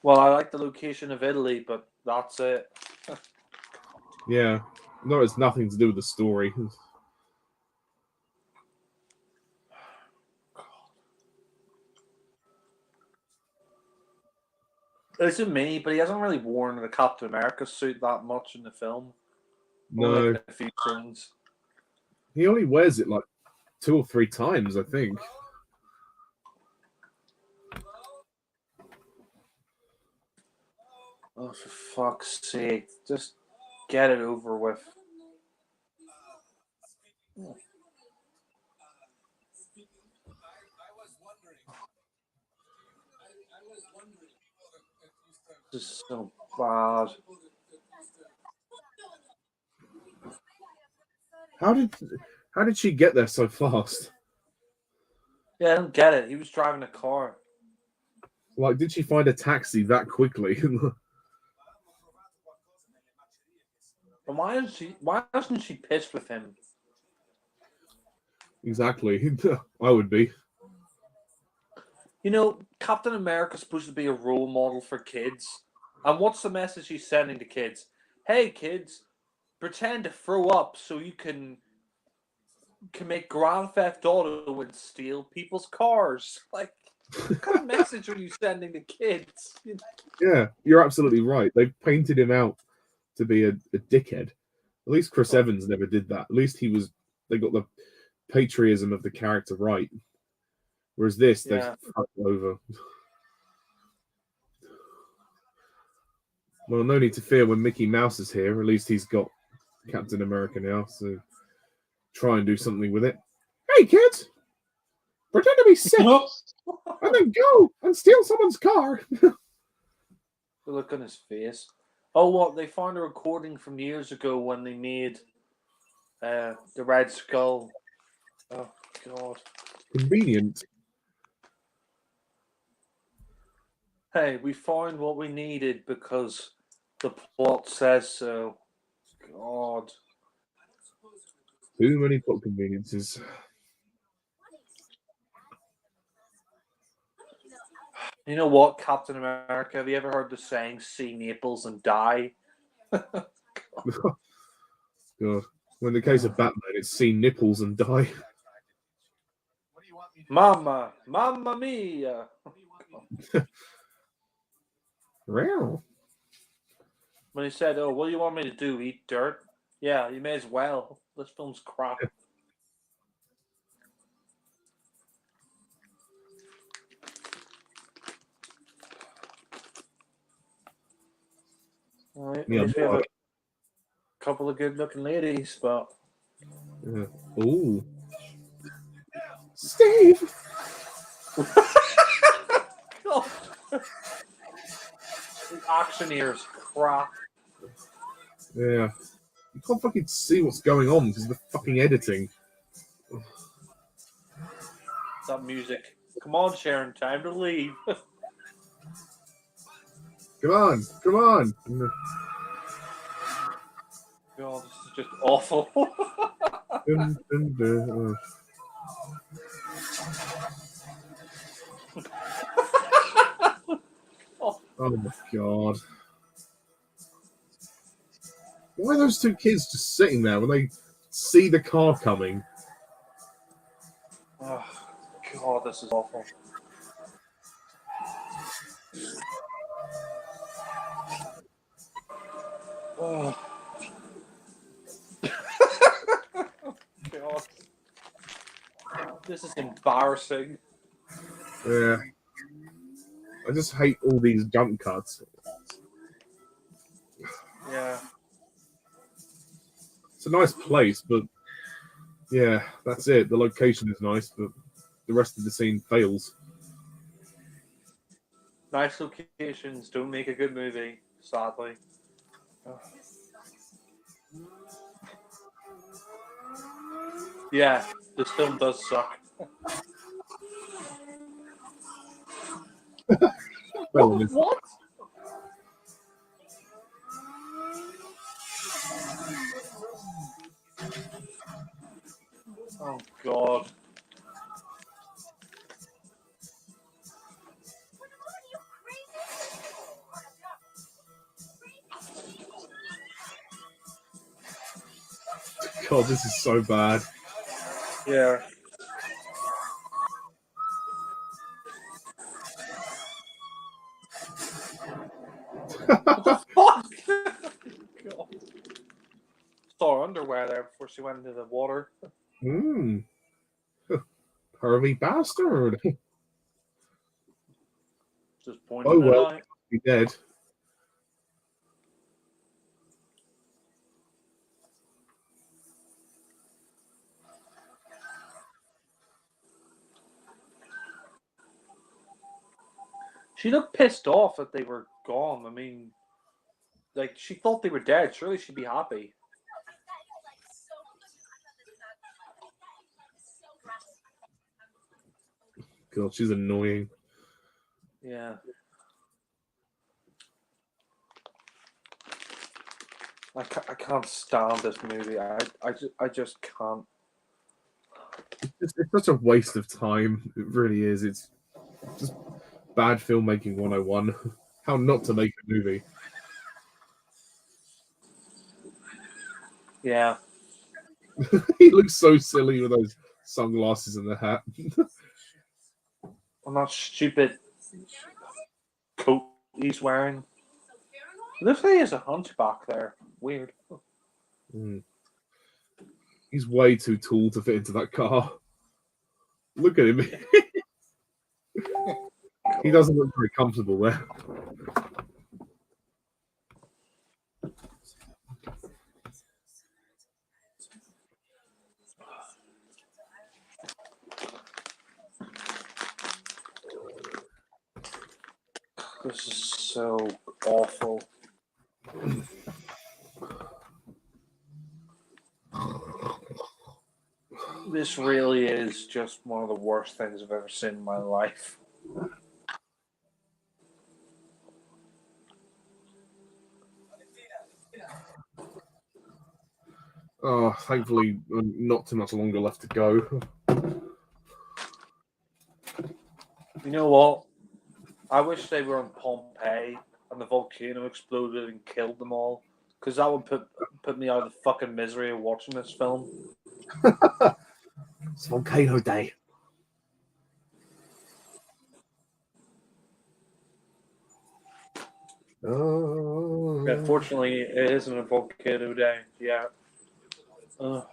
[SPEAKER 2] Well, I like the location of Italy, but that's it.
[SPEAKER 1] Yeah. No, it's nothing to do with the story.
[SPEAKER 2] It's me, but he hasn't really worn the Captain America suit that much in the film.
[SPEAKER 1] No.
[SPEAKER 2] Only like a few scenes.
[SPEAKER 1] He only wears it like 2 or 3 times, I think.
[SPEAKER 2] Oh, for fuck's sake. Just get it over with. This is so bad.
[SPEAKER 1] How did she get there so fast?
[SPEAKER 2] Yeah, I don't get it. He was driving a car.
[SPEAKER 1] Like, did she find a taxi that quickly?
[SPEAKER 2] And why isn't she pissed with him?
[SPEAKER 1] Exactly. I would be.
[SPEAKER 2] You know, Captain America's supposed to be a role model for kids. And what's the message he's sending to kids? Hey, kids, pretend to throw up so you can make Grand Theft Auto and steal people's cars. Like, what kind of message are you sending to kids?
[SPEAKER 1] Yeah, you're absolutely right. They've painted him out to be a dickhead. At least Chris Evans never did that. At least they got the patriotism of the character right. Whereas this, they've fucked over. Well, no need to fear when Mickey Mouse is here. At least he's got Captain America now, so try and do something with it. Hey, kids! Pretend to be sick, and then go and steal someone's car.
[SPEAKER 2] The look on his face. Oh, what? They found a recording from years ago when they made the Red Skull. Oh, God.
[SPEAKER 1] Convenient.
[SPEAKER 2] Hey, we found what we needed because the plot says so. God.
[SPEAKER 1] Too many plot conveniences.
[SPEAKER 2] You know what, Captain America? Have you ever heard the saying, see Naples and die?
[SPEAKER 1] God. Well, in the case of Batman, it's see nipples and die.
[SPEAKER 2] Mamma mia.
[SPEAKER 1] Wow.
[SPEAKER 2] When he said, oh, what do you want me to do, eat dirt? Yeah, you may as well. This film's crap. All right,
[SPEAKER 1] Yeah,
[SPEAKER 2] we have a couple of good-looking ladies, but...
[SPEAKER 1] Yeah. Ooh. Steve!
[SPEAKER 2] God. The action here is crap.
[SPEAKER 1] Yeah. You can't fucking see what's going on because of the fucking editing.
[SPEAKER 2] that music. Come on, Sharon, time to leave.
[SPEAKER 1] Come on, come on.
[SPEAKER 2] God, this is just awful.
[SPEAKER 1] Dun, dun, dun. Oh my god. Why are those two kids just sitting there when they see the car coming?
[SPEAKER 2] Oh, God, this is awful. Oh. God. This is embarrassing.
[SPEAKER 1] Yeah. I just hate all these jump cuts.
[SPEAKER 2] Yeah.
[SPEAKER 1] It's a nice place, but yeah, that's it. The location is nice, but the rest of the scene fails.
[SPEAKER 2] Nice locations don't make a good movie, sadly. Oh. Yeah, this film does suck. What? Oh, God.
[SPEAKER 1] God, this is so bad.
[SPEAKER 2] Yeah. What the fuck? God. Saw her underwear there before she went into the water.
[SPEAKER 1] Pervy bastard.
[SPEAKER 2] Just pointing
[SPEAKER 1] Oh
[SPEAKER 2] it
[SPEAKER 1] well,
[SPEAKER 2] out.
[SPEAKER 1] he's dead.
[SPEAKER 2] She looked pissed off that they were gone. I mean, like, she thought they were dead. Surely she'd be happy.
[SPEAKER 1] God, she's annoying.
[SPEAKER 2] Yeah. I can't stand this movie. I just can't.
[SPEAKER 1] It's such a waste of time. It really is. It's just bad filmmaking 101. How not to make a movie.
[SPEAKER 2] Yeah.
[SPEAKER 1] He looks so silly with those sunglasses and the hat.
[SPEAKER 2] I'm not stupid coat he's wearing. Looks like he has a hunchback there. Weird.
[SPEAKER 1] He's way too tall to fit into that car. Look at him. He doesn't look very comfortable there.
[SPEAKER 2] This is so awful. This really is just one of the worst things I've ever seen in my life.
[SPEAKER 1] Oh, thankfully, not too much longer left to go.
[SPEAKER 2] You know what? I wish they were on Pompeii and the volcano exploded and killed them all, because that would put me out of the fucking misery of watching this film.
[SPEAKER 1] It's Volcano Day. Oh.
[SPEAKER 2] Yeah, fortunately, it isn't a volcano day. Yeah. God.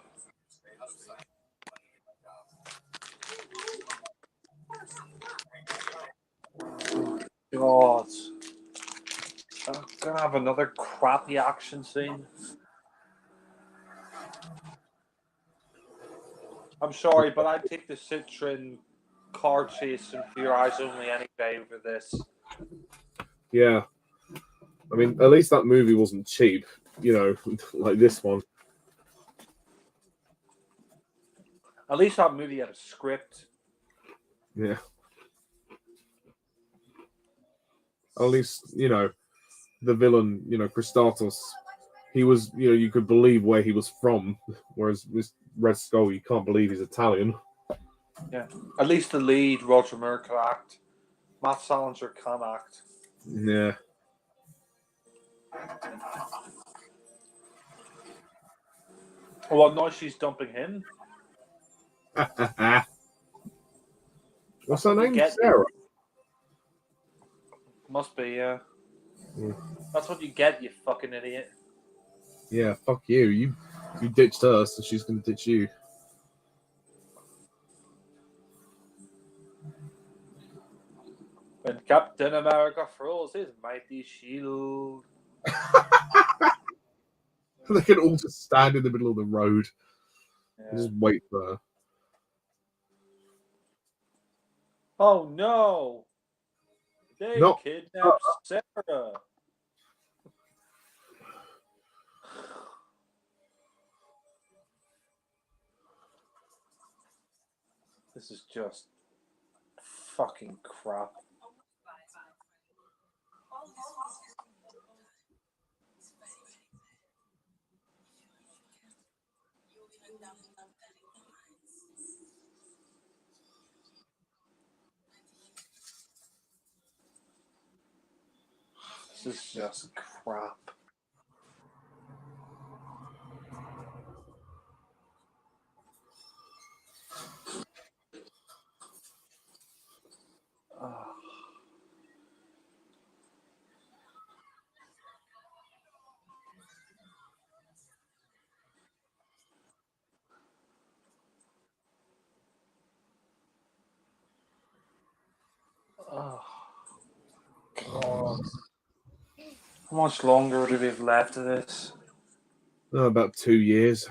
[SPEAKER 2] I'm gonna have another crappy action scene. I'm sorry, but I'd take the Citroen car chase and For Your Eyes Only any day over this.
[SPEAKER 1] Yeah. I mean, at least that movie wasn't cheap, you know, like this one.
[SPEAKER 2] At least that movie had a script.
[SPEAKER 1] Yeah. At least, the villain, Christatos, he was, you could believe where he was from, whereas this Red Skull, you can't believe he's Italian.
[SPEAKER 2] Yeah. At least the lead, Roger Moore, can act. Matt Salinger can act.
[SPEAKER 1] Yeah.
[SPEAKER 2] Well, now she's dumping him.
[SPEAKER 1] What's her name?
[SPEAKER 2] Get
[SPEAKER 1] Sarah.
[SPEAKER 2] Must be, yeah.
[SPEAKER 1] Yeah.
[SPEAKER 2] That's what you get, you fucking idiot.
[SPEAKER 1] Yeah, fuck you. You ditched her, so she's gonna ditch you.
[SPEAKER 2] When Captain America throws his mighty shield.
[SPEAKER 1] They can all just stand in the middle of the road and
[SPEAKER 2] Yeah.
[SPEAKER 1] just wait for her.
[SPEAKER 2] Oh no! They
[SPEAKER 1] No.
[SPEAKER 2] kidnapped Sarah. This is just fucking crap. This is just crap. Oh, God. How much longer do we have left of this?
[SPEAKER 1] About 2 years.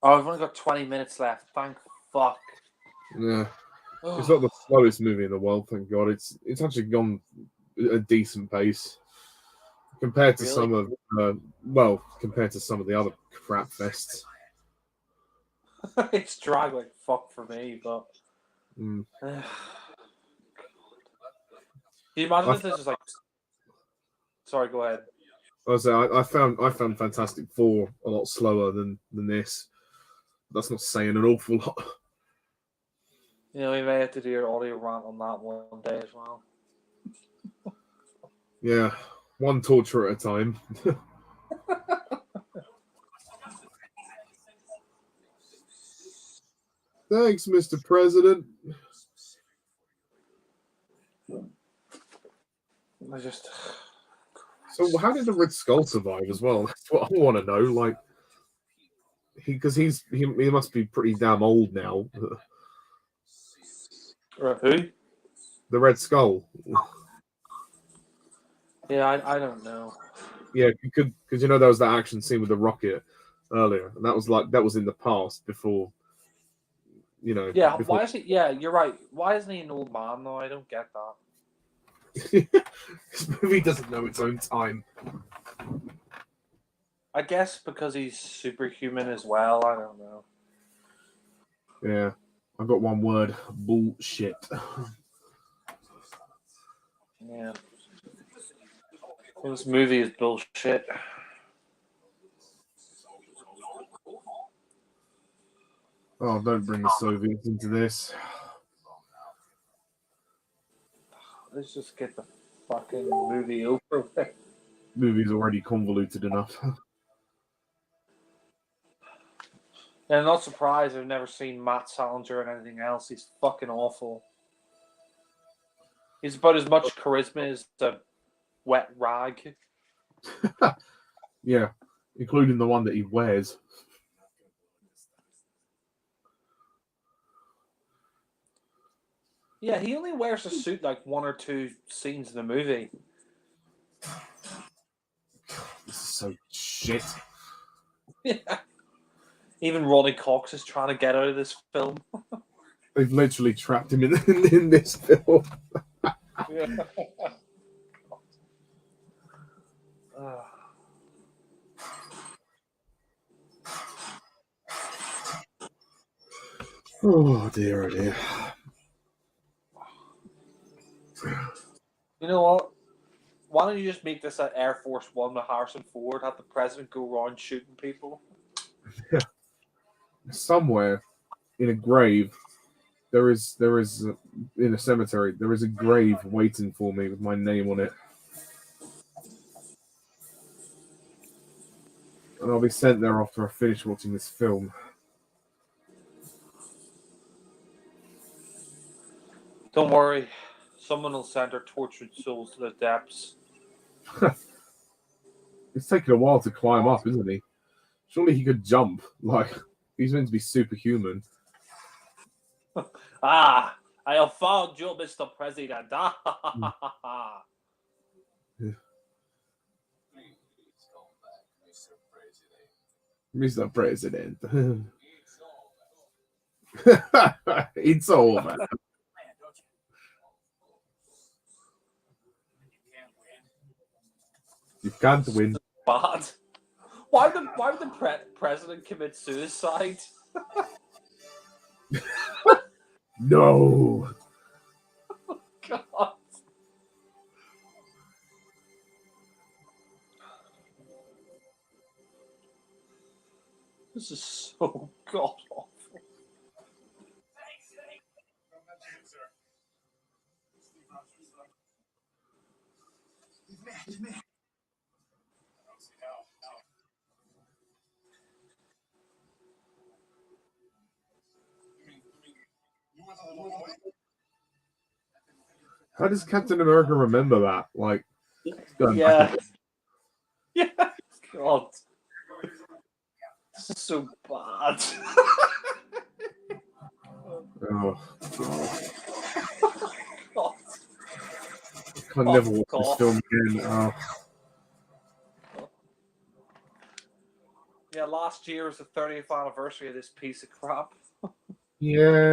[SPEAKER 2] Oh, we've only got 20 minutes left. Thank fuck.
[SPEAKER 1] Yeah. It's not the slowest movie in the world, thank God. It's actually gone a decent pace compared to some of compared to some of the other crap fests.
[SPEAKER 2] It's dragged like fuck for me, but.
[SPEAKER 1] Mm.
[SPEAKER 2] Can you imagine if this is like? Sorry, go ahead.
[SPEAKER 1] I found Fantastic Four a lot slower than this. That's not saying an awful lot.
[SPEAKER 2] You know, we may have to do your audio rant on that one day as well.
[SPEAKER 1] Yeah, one torture at a time. Thanks, Mr. President.
[SPEAKER 2] I just.
[SPEAKER 1] So, how did the Red Skull survive as well? That's what I want to know. Like, because he must be pretty damn old now.
[SPEAKER 2] Who?
[SPEAKER 1] The Red Skull.
[SPEAKER 2] Yeah, I don't know.
[SPEAKER 1] Yeah, because there was that action scene with the rocket earlier, and that was in the past before.
[SPEAKER 2] Yeah,
[SPEAKER 1] before...
[SPEAKER 2] why is he? Yeah, you're right. Why isn't he an old man though? I don't get that.
[SPEAKER 1] This movie doesn't know its own time.
[SPEAKER 2] I guess because he's superhuman as well. I don't know.
[SPEAKER 1] Yeah, I've got one word: bullshit.
[SPEAKER 2] Yeah. Well, this movie is bullshit.
[SPEAKER 1] Oh, don't bring the Soviets into this.
[SPEAKER 2] Let's just get the fucking movie over with.
[SPEAKER 1] Movie's already convoluted enough.
[SPEAKER 2] And I'm not surprised I've never seen Matt Salinger in anything else. He's fucking awful. He's about as much charisma as a wet rag.
[SPEAKER 1] Yeah, including the one that he wears.
[SPEAKER 2] Yeah, he only wears a suit like one or two scenes in the movie.
[SPEAKER 1] This is so shit.
[SPEAKER 2] Yeah. Even Ronnie Cox is trying to get out of this film.
[SPEAKER 1] They've literally trapped him in this film.
[SPEAKER 2] Yeah.
[SPEAKER 1] Oh dear, oh dear.
[SPEAKER 2] You know what? Why don't you just make this at Air Force One with Harrison Ford? Have the president go around shooting people?
[SPEAKER 1] Somewhere in a grave, there is in a cemetery, there is a grave waiting for me with my name on it. And I'll be sent there after I finish watching this film.
[SPEAKER 2] Don't worry. Someone will send our tortured souls to the depths.
[SPEAKER 1] It's taken a while to climb up, isn't he? Surely he could jump. Like, he's meant to be superhuman.
[SPEAKER 2] I have found you, Mr. President.
[SPEAKER 1] Mr. President. It's over. You can't win.
[SPEAKER 2] Bad. Why would the president commit suicide?
[SPEAKER 1] No.
[SPEAKER 2] God. This is so god awful.
[SPEAKER 1] How does Captain America remember that? Like, going
[SPEAKER 2] Yeah.
[SPEAKER 1] back.
[SPEAKER 2] Yeah. God. This is so bad.
[SPEAKER 1] Oh,
[SPEAKER 2] God.
[SPEAKER 1] I can never watch this
[SPEAKER 2] God.
[SPEAKER 1] film again. Oh.
[SPEAKER 2] Yeah, last year was the 30th anniversary of this piece of crap.
[SPEAKER 1] Yay.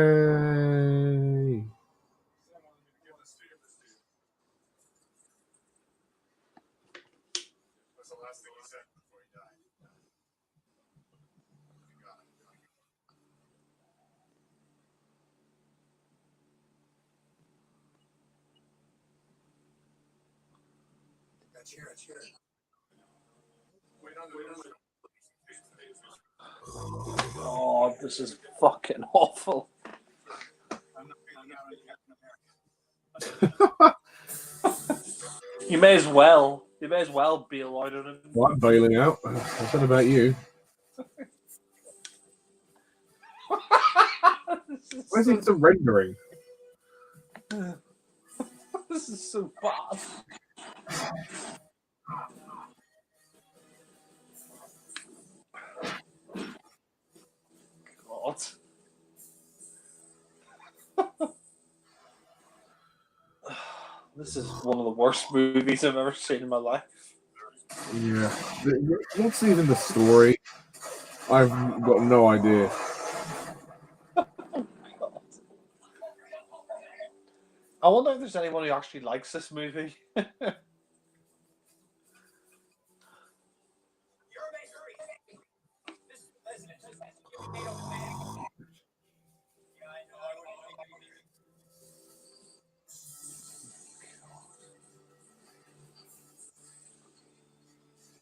[SPEAKER 2] Oh, this is fucking awful. You may as well bail out on him.
[SPEAKER 1] Well, I'm bailing out. I don't know about you. Where's he surrendering?
[SPEAKER 2] This is so bad. God. This is one of the worst movies I've ever seen in my life.
[SPEAKER 1] Yeah. What's even the story? I've got no idea.
[SPEAKER 2] I wonder if there's anyone who actually likes this movie.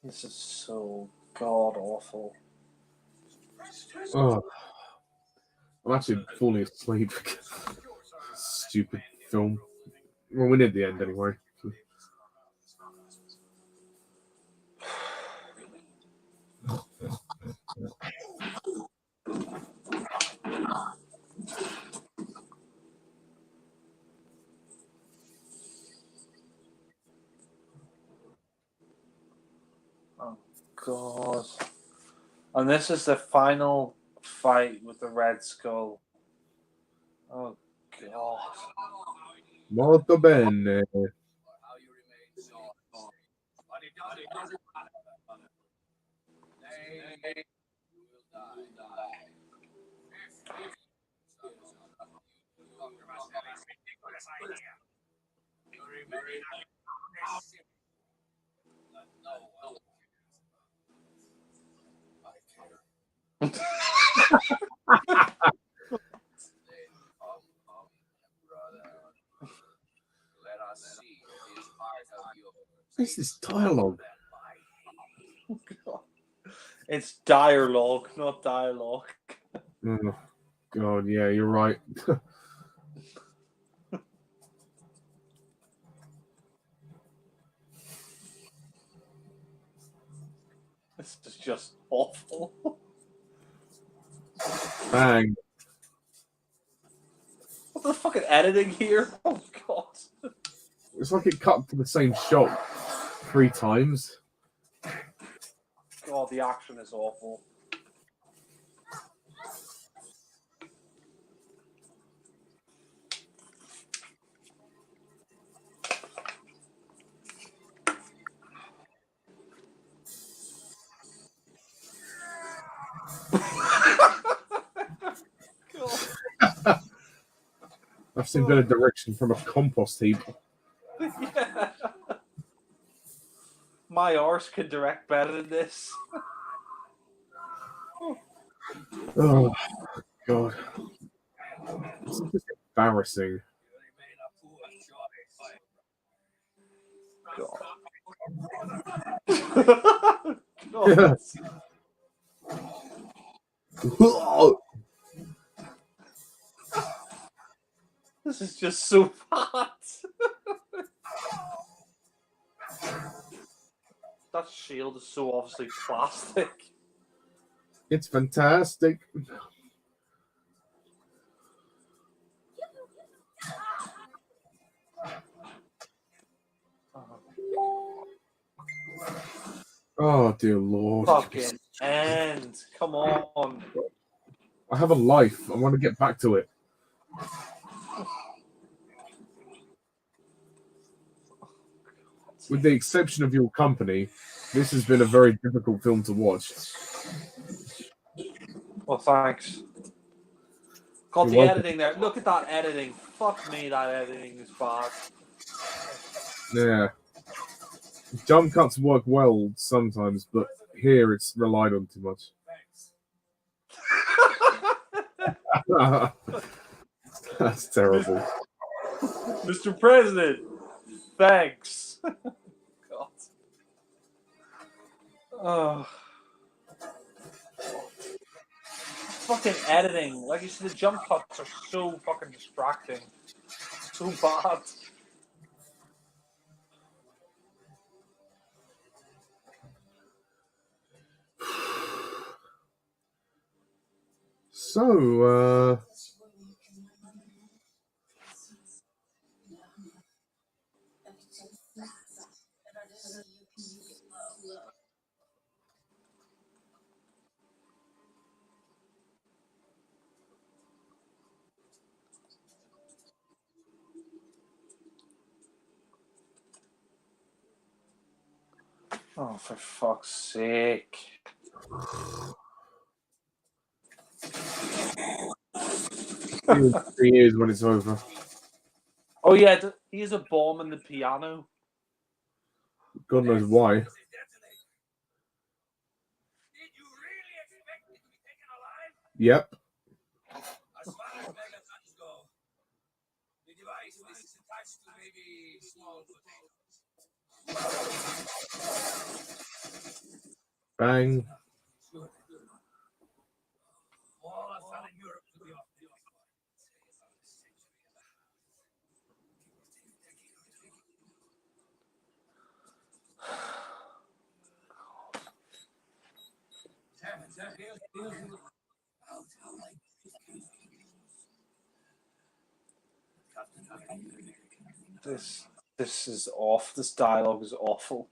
[SPEAKER 2] This is so god awful.
[SPEAKER 1] Oh. I'm actually falling asleep. Stupid film. Well, we near the end anyway.
[SPEAKER 2] Oh god. And this is the final fight with the Red Skull. Oh god.
[SPEAKER 1] Molto bene. is this dialogue?
[SPEAKER 2] It's dialogue, not dialogue.
[SPEAKER 1] Oh, God, yeah, you're right.
[SPEAKER 2] This is just awful.
[SPEAKER 1] Bang.
[SPEAKER 2] What the fucking editing here? Oh god.
[SPEAKER 1] It's like it cut to the same shot 3 times.
[SPEAKER 2] God, the action is awful.
[SPEAKER 1] I've seen better direction from a compost heap.
[SPEAKER 2] Yeah. My arse could direct better than this.
[SPEAKER 1] Oh, God. This is just embarrassing.
[SPEAKER 2] God. This is just so bad. That shield is so obviously plastic.
[SPEAKER 1] It's fantastic. Oh, dear Lord.
[SPEAKER 2] Fucking end. Come on.
[SPEAKER 1] I have a life. I want to get back to it. With the exception of Your Company, this has been a very difficult film to watch.
[SPEAKER 2] Well, thanks. God,
[SPEAKER 1] You're
[SPEAKER 2] the
[SPEAKER 1] welcome.
[SPEAKER 2] editing there. Look at that editing. Fuck me, that editing is bad.
[SPEAKER 1] Yeah. Jump cuts work well sometimes, but here it's relied on too much. That's terrible.
[SPEAKER 2] Mr. President, thanks. God. Oh. Fucking editing. Like you see, the jump cuts are so fucking distracting. So bad.
[SPEAKER 1] So,
[SPEAKER 2] Oh, for fuck's sake.
[SPEAKER 1] 3 years when it's over.
[SPEAKER 2] Oh yeah, he has a bomb in the piano.
[SPEAKER 1] God knows why.
[SPEAKER 4] Did you really expect me to be taken alive?
[SPEAKER 1] Yep.
[SPEAKER 4] As far as megatons go, the device is attached to maybe small potatoes.
[SPEAKER 1] Bang.
[SPEAKER 4] All of Southern Europe to be off the
[SPEAKER 2] This is off. This dialogue is awful.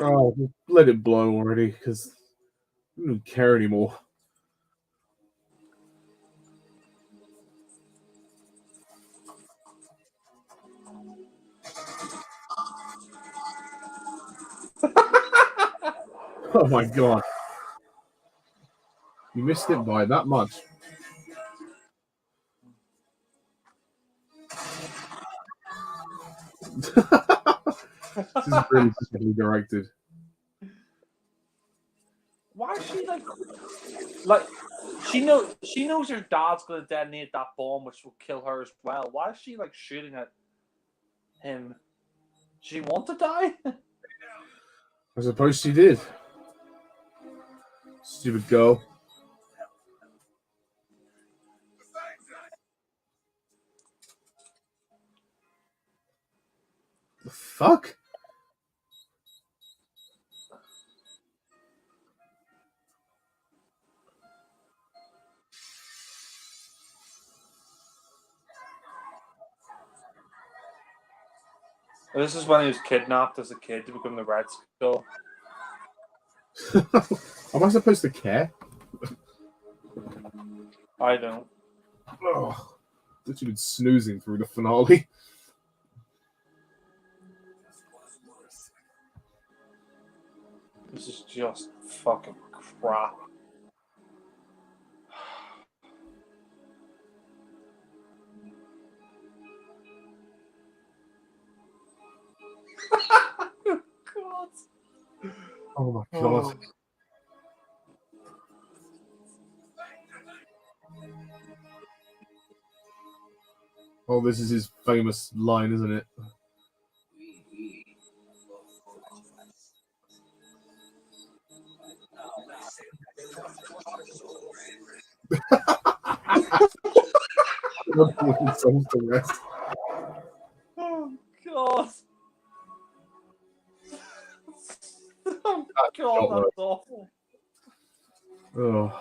[SPEAKER 1] Oh, just let it blow already, because I don't care anymore. Oh my god. You missed it by that much. This is really specially directed.
[SPEAKER 2] Why is she like She knows her dad's going to detonate that bomb, which will kill her as well. Why is she like shooting at him? Does she want to die?
[SPEAKER 1] I suppose she did. Stupid girl. The fuck?
[SPEAKER 2] This is when he was kidnapped as a kid to become the Red Skull.
[SPEAKER 1] Am I supposed to care?
[SPEAKER 2] I don't.
[SPEAKER 1] Oh, that you've been snoozing through the finale.
[SPEAKER 2] This is just fucking crap. God.
[SPEAKER 1] Oh my god. Oh, this is his famous line, isn't it?
[SPEAKER 2] Oh god. Oh god, that's awful.
[SPEAKER 1] Oh.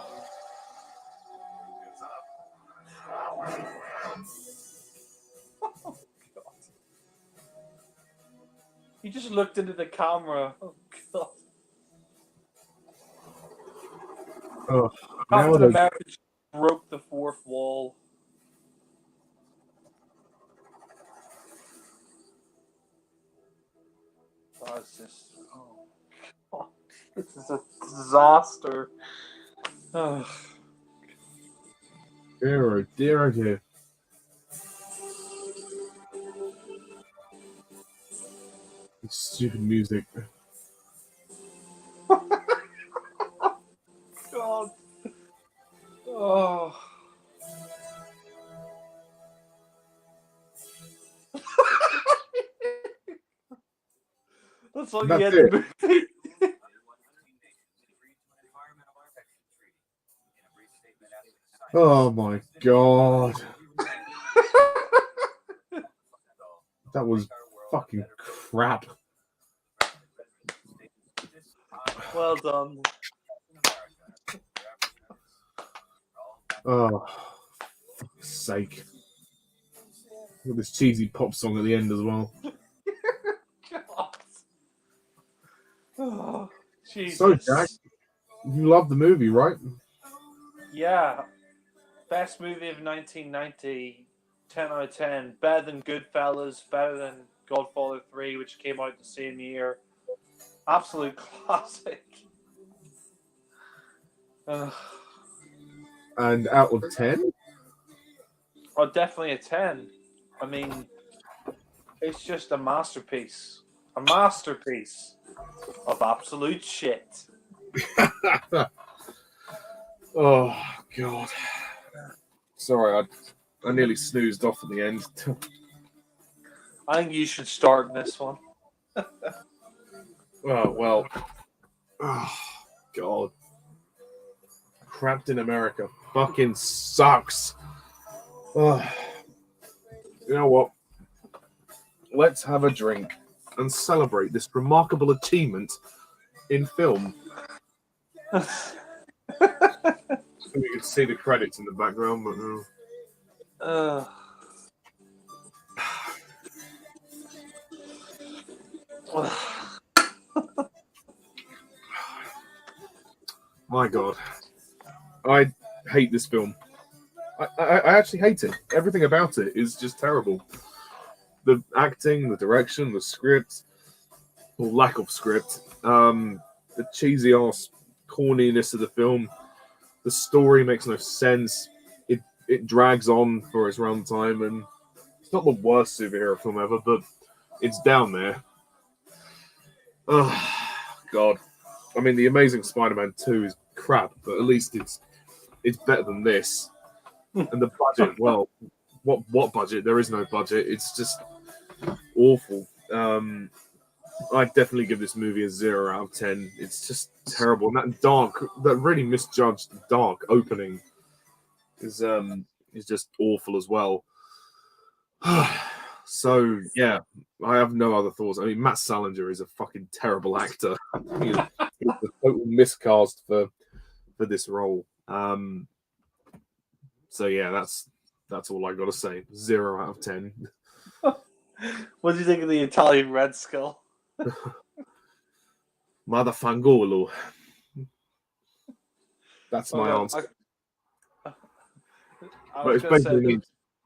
[SPEAKER 2] He just looked into the camera. Oh god.
[SPEAKER 1] Oh.
[SPEAKER 2] Captain America just broke the fourth wall. That's just. Oh god. This is a disaster. Oh.
[SPEAKER 1] Dear, oh dear, oh dear. Stupid music.
[SPEAKER 2] God. Oh. That's all you
[SPEAKER 1] That's
[SPEAKER 2] had
[SPEAKER 1] it.
[SPEAKER 2] to movie.
[SPEAKER 1] Oh my god. That was fucking crap.
[SPEAKER 2] Well done.
[SPEAKER 1] Oh, for fuck's sake. With this cheesy pop song at the end as well.
[SPEAKER 2] God. Oh, Jesus.
[SPEAKER 1] So, Jack, you love the movie, right?
[SPEAKER 2] Yeah. Best movie of 1990. 10 out of 10. Better than Goodfellas. Better than Godfather 3, which came out the same year. Absolute classic.
[SPEAKER 1] And out of 10?
[SPEAKER 2] Oh, definitely a 10. I mean, it's just a masterpiece. A masterpiece of absolute shit.
[SPEAKER 1] Oh, God. Sorry, I nearly snoozed off at the end.
[SPEAKER 2] I think you should start this one.
[SPEAKER 1] Oh, well. Oh, God. Captain America fucking sucks. Oh. You know what? Let's have a drink and celebrate this remarkable achievement in film. You can see the credits in the background, but no. My God, I hate this film. I actually hate it. Everything about it is just terrible. The acting, the direction, the script, or lack of script, the cheesy ass corniness of the film. The story makes no sense. It drags on for its runtime, and it's not the worst superhero film ever, but it's down there. Oh, God. I mean, The Amazing Spider-Man 2 is crap, but at least it's it's better than this. And the budget, well, what budget? There is no budget. It's just awful. I'd definitely give this movie a 0 out of 10. It's just terrible. And that really misjudged dark opening is just awful as well. So yeah, I have no other thoughts. I mean, Matt Salinger is a fucking terrible actor. He's a total miscast for this role. So yeah, that's all I got to say. 0 out of 10.
[SPEAKER 2] What do you think of the Italian Red Skull?
[SPEAKER 1] Motherfangolo. That's my answer. But it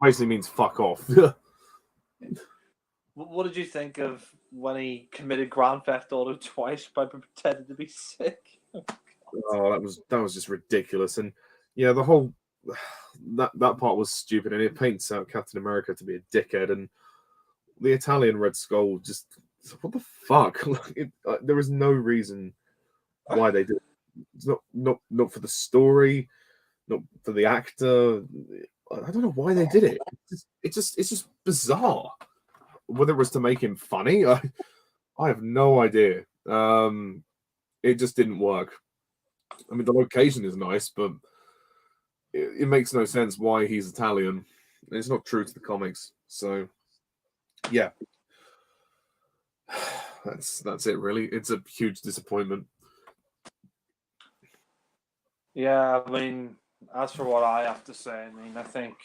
[SPEAKER 1] basically means fuck off.
[SPEAKER 2] What did you think of when he committed Grand Theft Auto twice by pretending to be sick?
[SPEAKER 1] Oh, that was just ridiculous. And yeah, the whole that part was stupid, and it paints out Captain America to be a dickhead. And the Italian Red Skull, just what the fuck? There is no reason why they did it. It's not for the story, not for the actor. I don't know why they did it. It's just bizarre. Whether it was to make him funny, I have no idea. It just didn't work. I mean, the location is nice, but it makes no sense why he's Italian. It's not true to the comics. So, yeah, that's it. Really, it's a huge disappointment.
[SPEAKER 2] Yeah, I mean, as for what I have to say, I mean, I think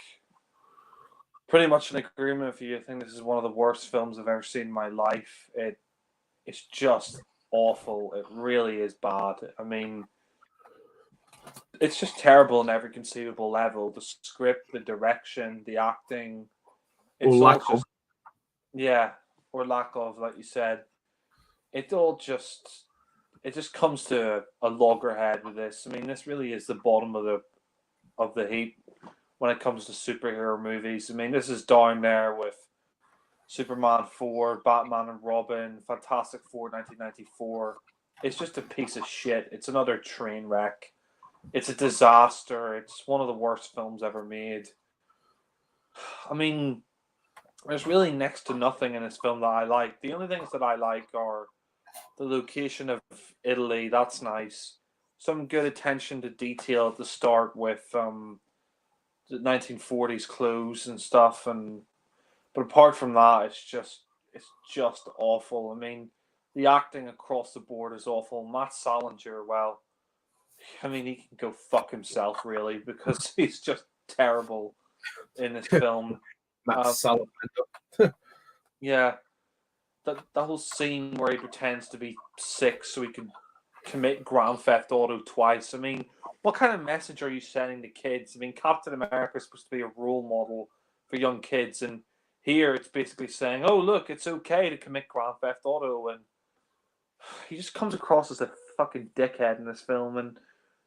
[SPEAKER 2] pretty much in agreement with you. I think this is one of the worst films I've ever seen in my life. It's just awful. It really is bad. I mean, it's just terrible on every conceivable level. The script, the direction, the acting. It's
[SPEAKER 1] Or lack of.
[SPEAKER 2] Yeah, or lack of, like you said. It just comes to a loggerhead with this. I mean, this really is the bottom of the heap when it comes to superhero movies. I mean, this is down there with Superman 4, Batman and Robin, Fantastic Four 1994. It's just a piece of shit. It's another train wreck. It's a disaster. It's one of the worst films ever made. I mean, there's really next to nothing in this film that I like. The only things that I like are the location of Italy. That's nice. Some good attention to detail at the start with the 1940s clothes and stuff, but apart from that, it's just awful. I mean, the acting across the board is awful. Matt Salinger, well, I mean, he can go fuck himself, really, because he's just terrible in this film.
[SPEAKER 1] Matt Salinger.
[SPEAKER 2] Yeah, that whole scene where he pretends to be sick so he can commit Grand Theft Auto twice. I mean, what kind of message are you sending to kids? I mean, Captain America is supposed to be a role model for young kids, and here it's basically saying, "Oh, look, it's okay to commit Grand Theft Auto," and he just comes across as a fucking dickhead in this film. And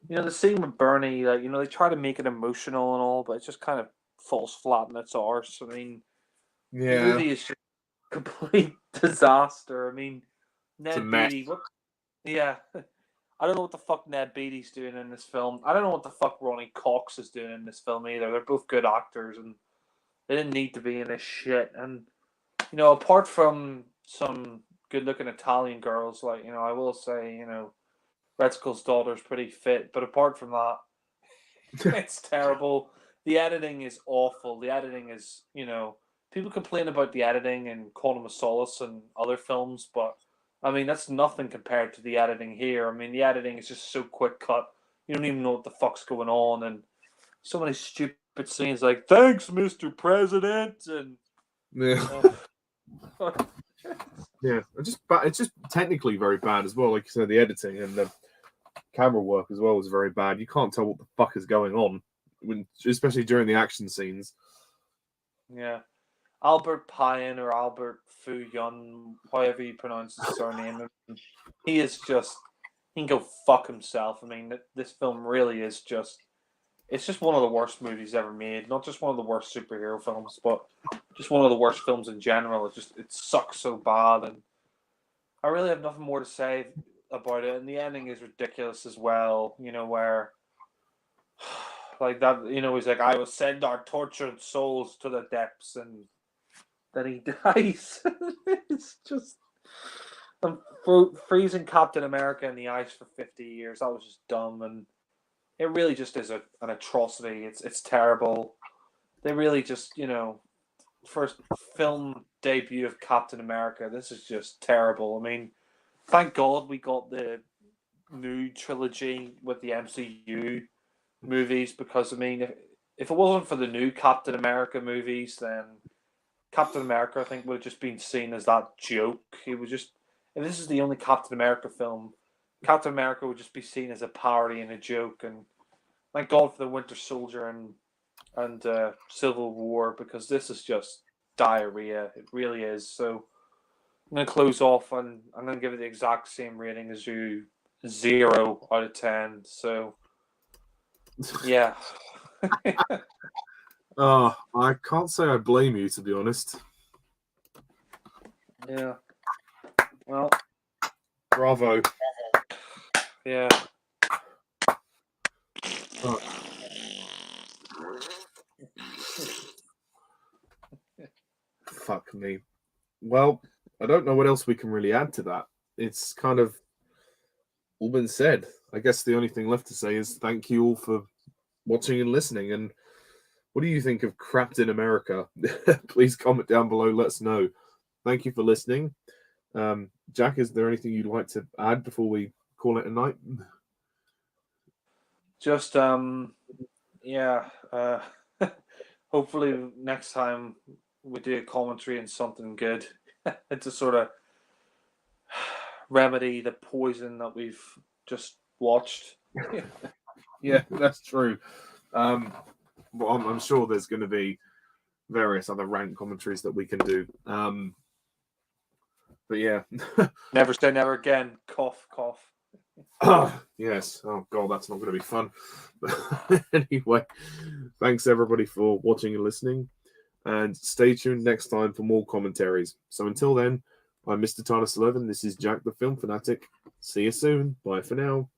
[SPEAKER 2] you know, the scene with Bernie, like, you know, they try to make it emotional and all, but it just kind of falls flat in its arse. I mean, the movie is just a complete disaster. I mean, Ned Beatty, yeah. I don't know what the fuck Ned Beatty's doing in this film. I don't know what the fuck Ronnie Cox is doing in this film either. They're both good actors, and they didn't need to be in this shit. And, you know, apart from some good-looking Italian girls, like, you know, I will say, you know, Red Skull's daughter's pretty fit, but apart from that, it's terrible. The editing is awful. The editing is, you know, people complain about the editing in Quantum of Solace and other films, but I mean, that's nothing compared to the editing here. I mean, the editing is just so quick cut. You don't even know what the fuck's going on, and so many stupid scenes like "Thanks, Mr. President," and
[SPEAKER 1] yeah, yeah. It's just technically very bad as well. Like you said, the editing and the camera work as well is very bad. You can't tell what the fuck is going on, especially during the action scenes.
[SPEAKER 2] Yeah. Albert Pyun or Albert Fuyun, however you pronounce his surname, he can go fuck himself. I mean, this film really is it's just one of the worst movies ever made. Not just one of the worst superhero films, but just one of the worst films in general. It sucks so bad, and I really have nothing more to say about it. And the ending is ridiculous as well. You know, where like that. He's like, I will send our tortured souls to the depths, and then he dies. It's just freezing Captain America in the ice for 50 years. That was just dumb, and it really just is an atrocity. It's terrible. They really just, first film debut of Captain America. This is just terrible. I mean, thank God we got the new trilogy with the MCU movies, because I mean, if it wasn't for the new Captain America movies, then Captain America, I think, would have just been seen as that joke. He was just, if this is the only Captain America film, Captain America would just be seen as a parody and a joke. And thank God for the Winter Soldier and Civil War, because this is just diarrhea. It really is. So I'm going to close off, and I'm going to give it the exact same rating as you, 0 out of 10. So yeah.
[SPEAKER 1] I can't say I blame you, to be honest.
[SPEAKER 2] Yeah. Well,
[SPEAKER 1] Bravo.
[SPEAKER 2] yeah.
[SPEAKER 1] Oh. Fuck me. Well, I don't know what else we can really add to that. It's kind of all been said. I guess the only thing left to say is thank you all for watching and listening. And what do you think of Captain America? Please comment down below. Let us know. Thank you for listening. Jack, is there anything you'd like to add before we call it a night?
[SPEAKER 2] Just hopefully next time we do a commentary and something good to sort of remedy the poison that we've just watched.
[SPEAKER 1] Yeah, that's true. Well, I'm sure there's going to be various other RANT commentaries that we can do. But yeah.
[SPEAKER 2] Never say never again. Cough, cough.
[SPEAKER 1] Yes. Oh, God, that's not going to be fun. Anyway, thanks everybody for watching and listening. And stay tuned next time for more commentaries. So until then, I'm Mr. Titus11. This is Jack the Film Fanatic. See you soon. Bye for now.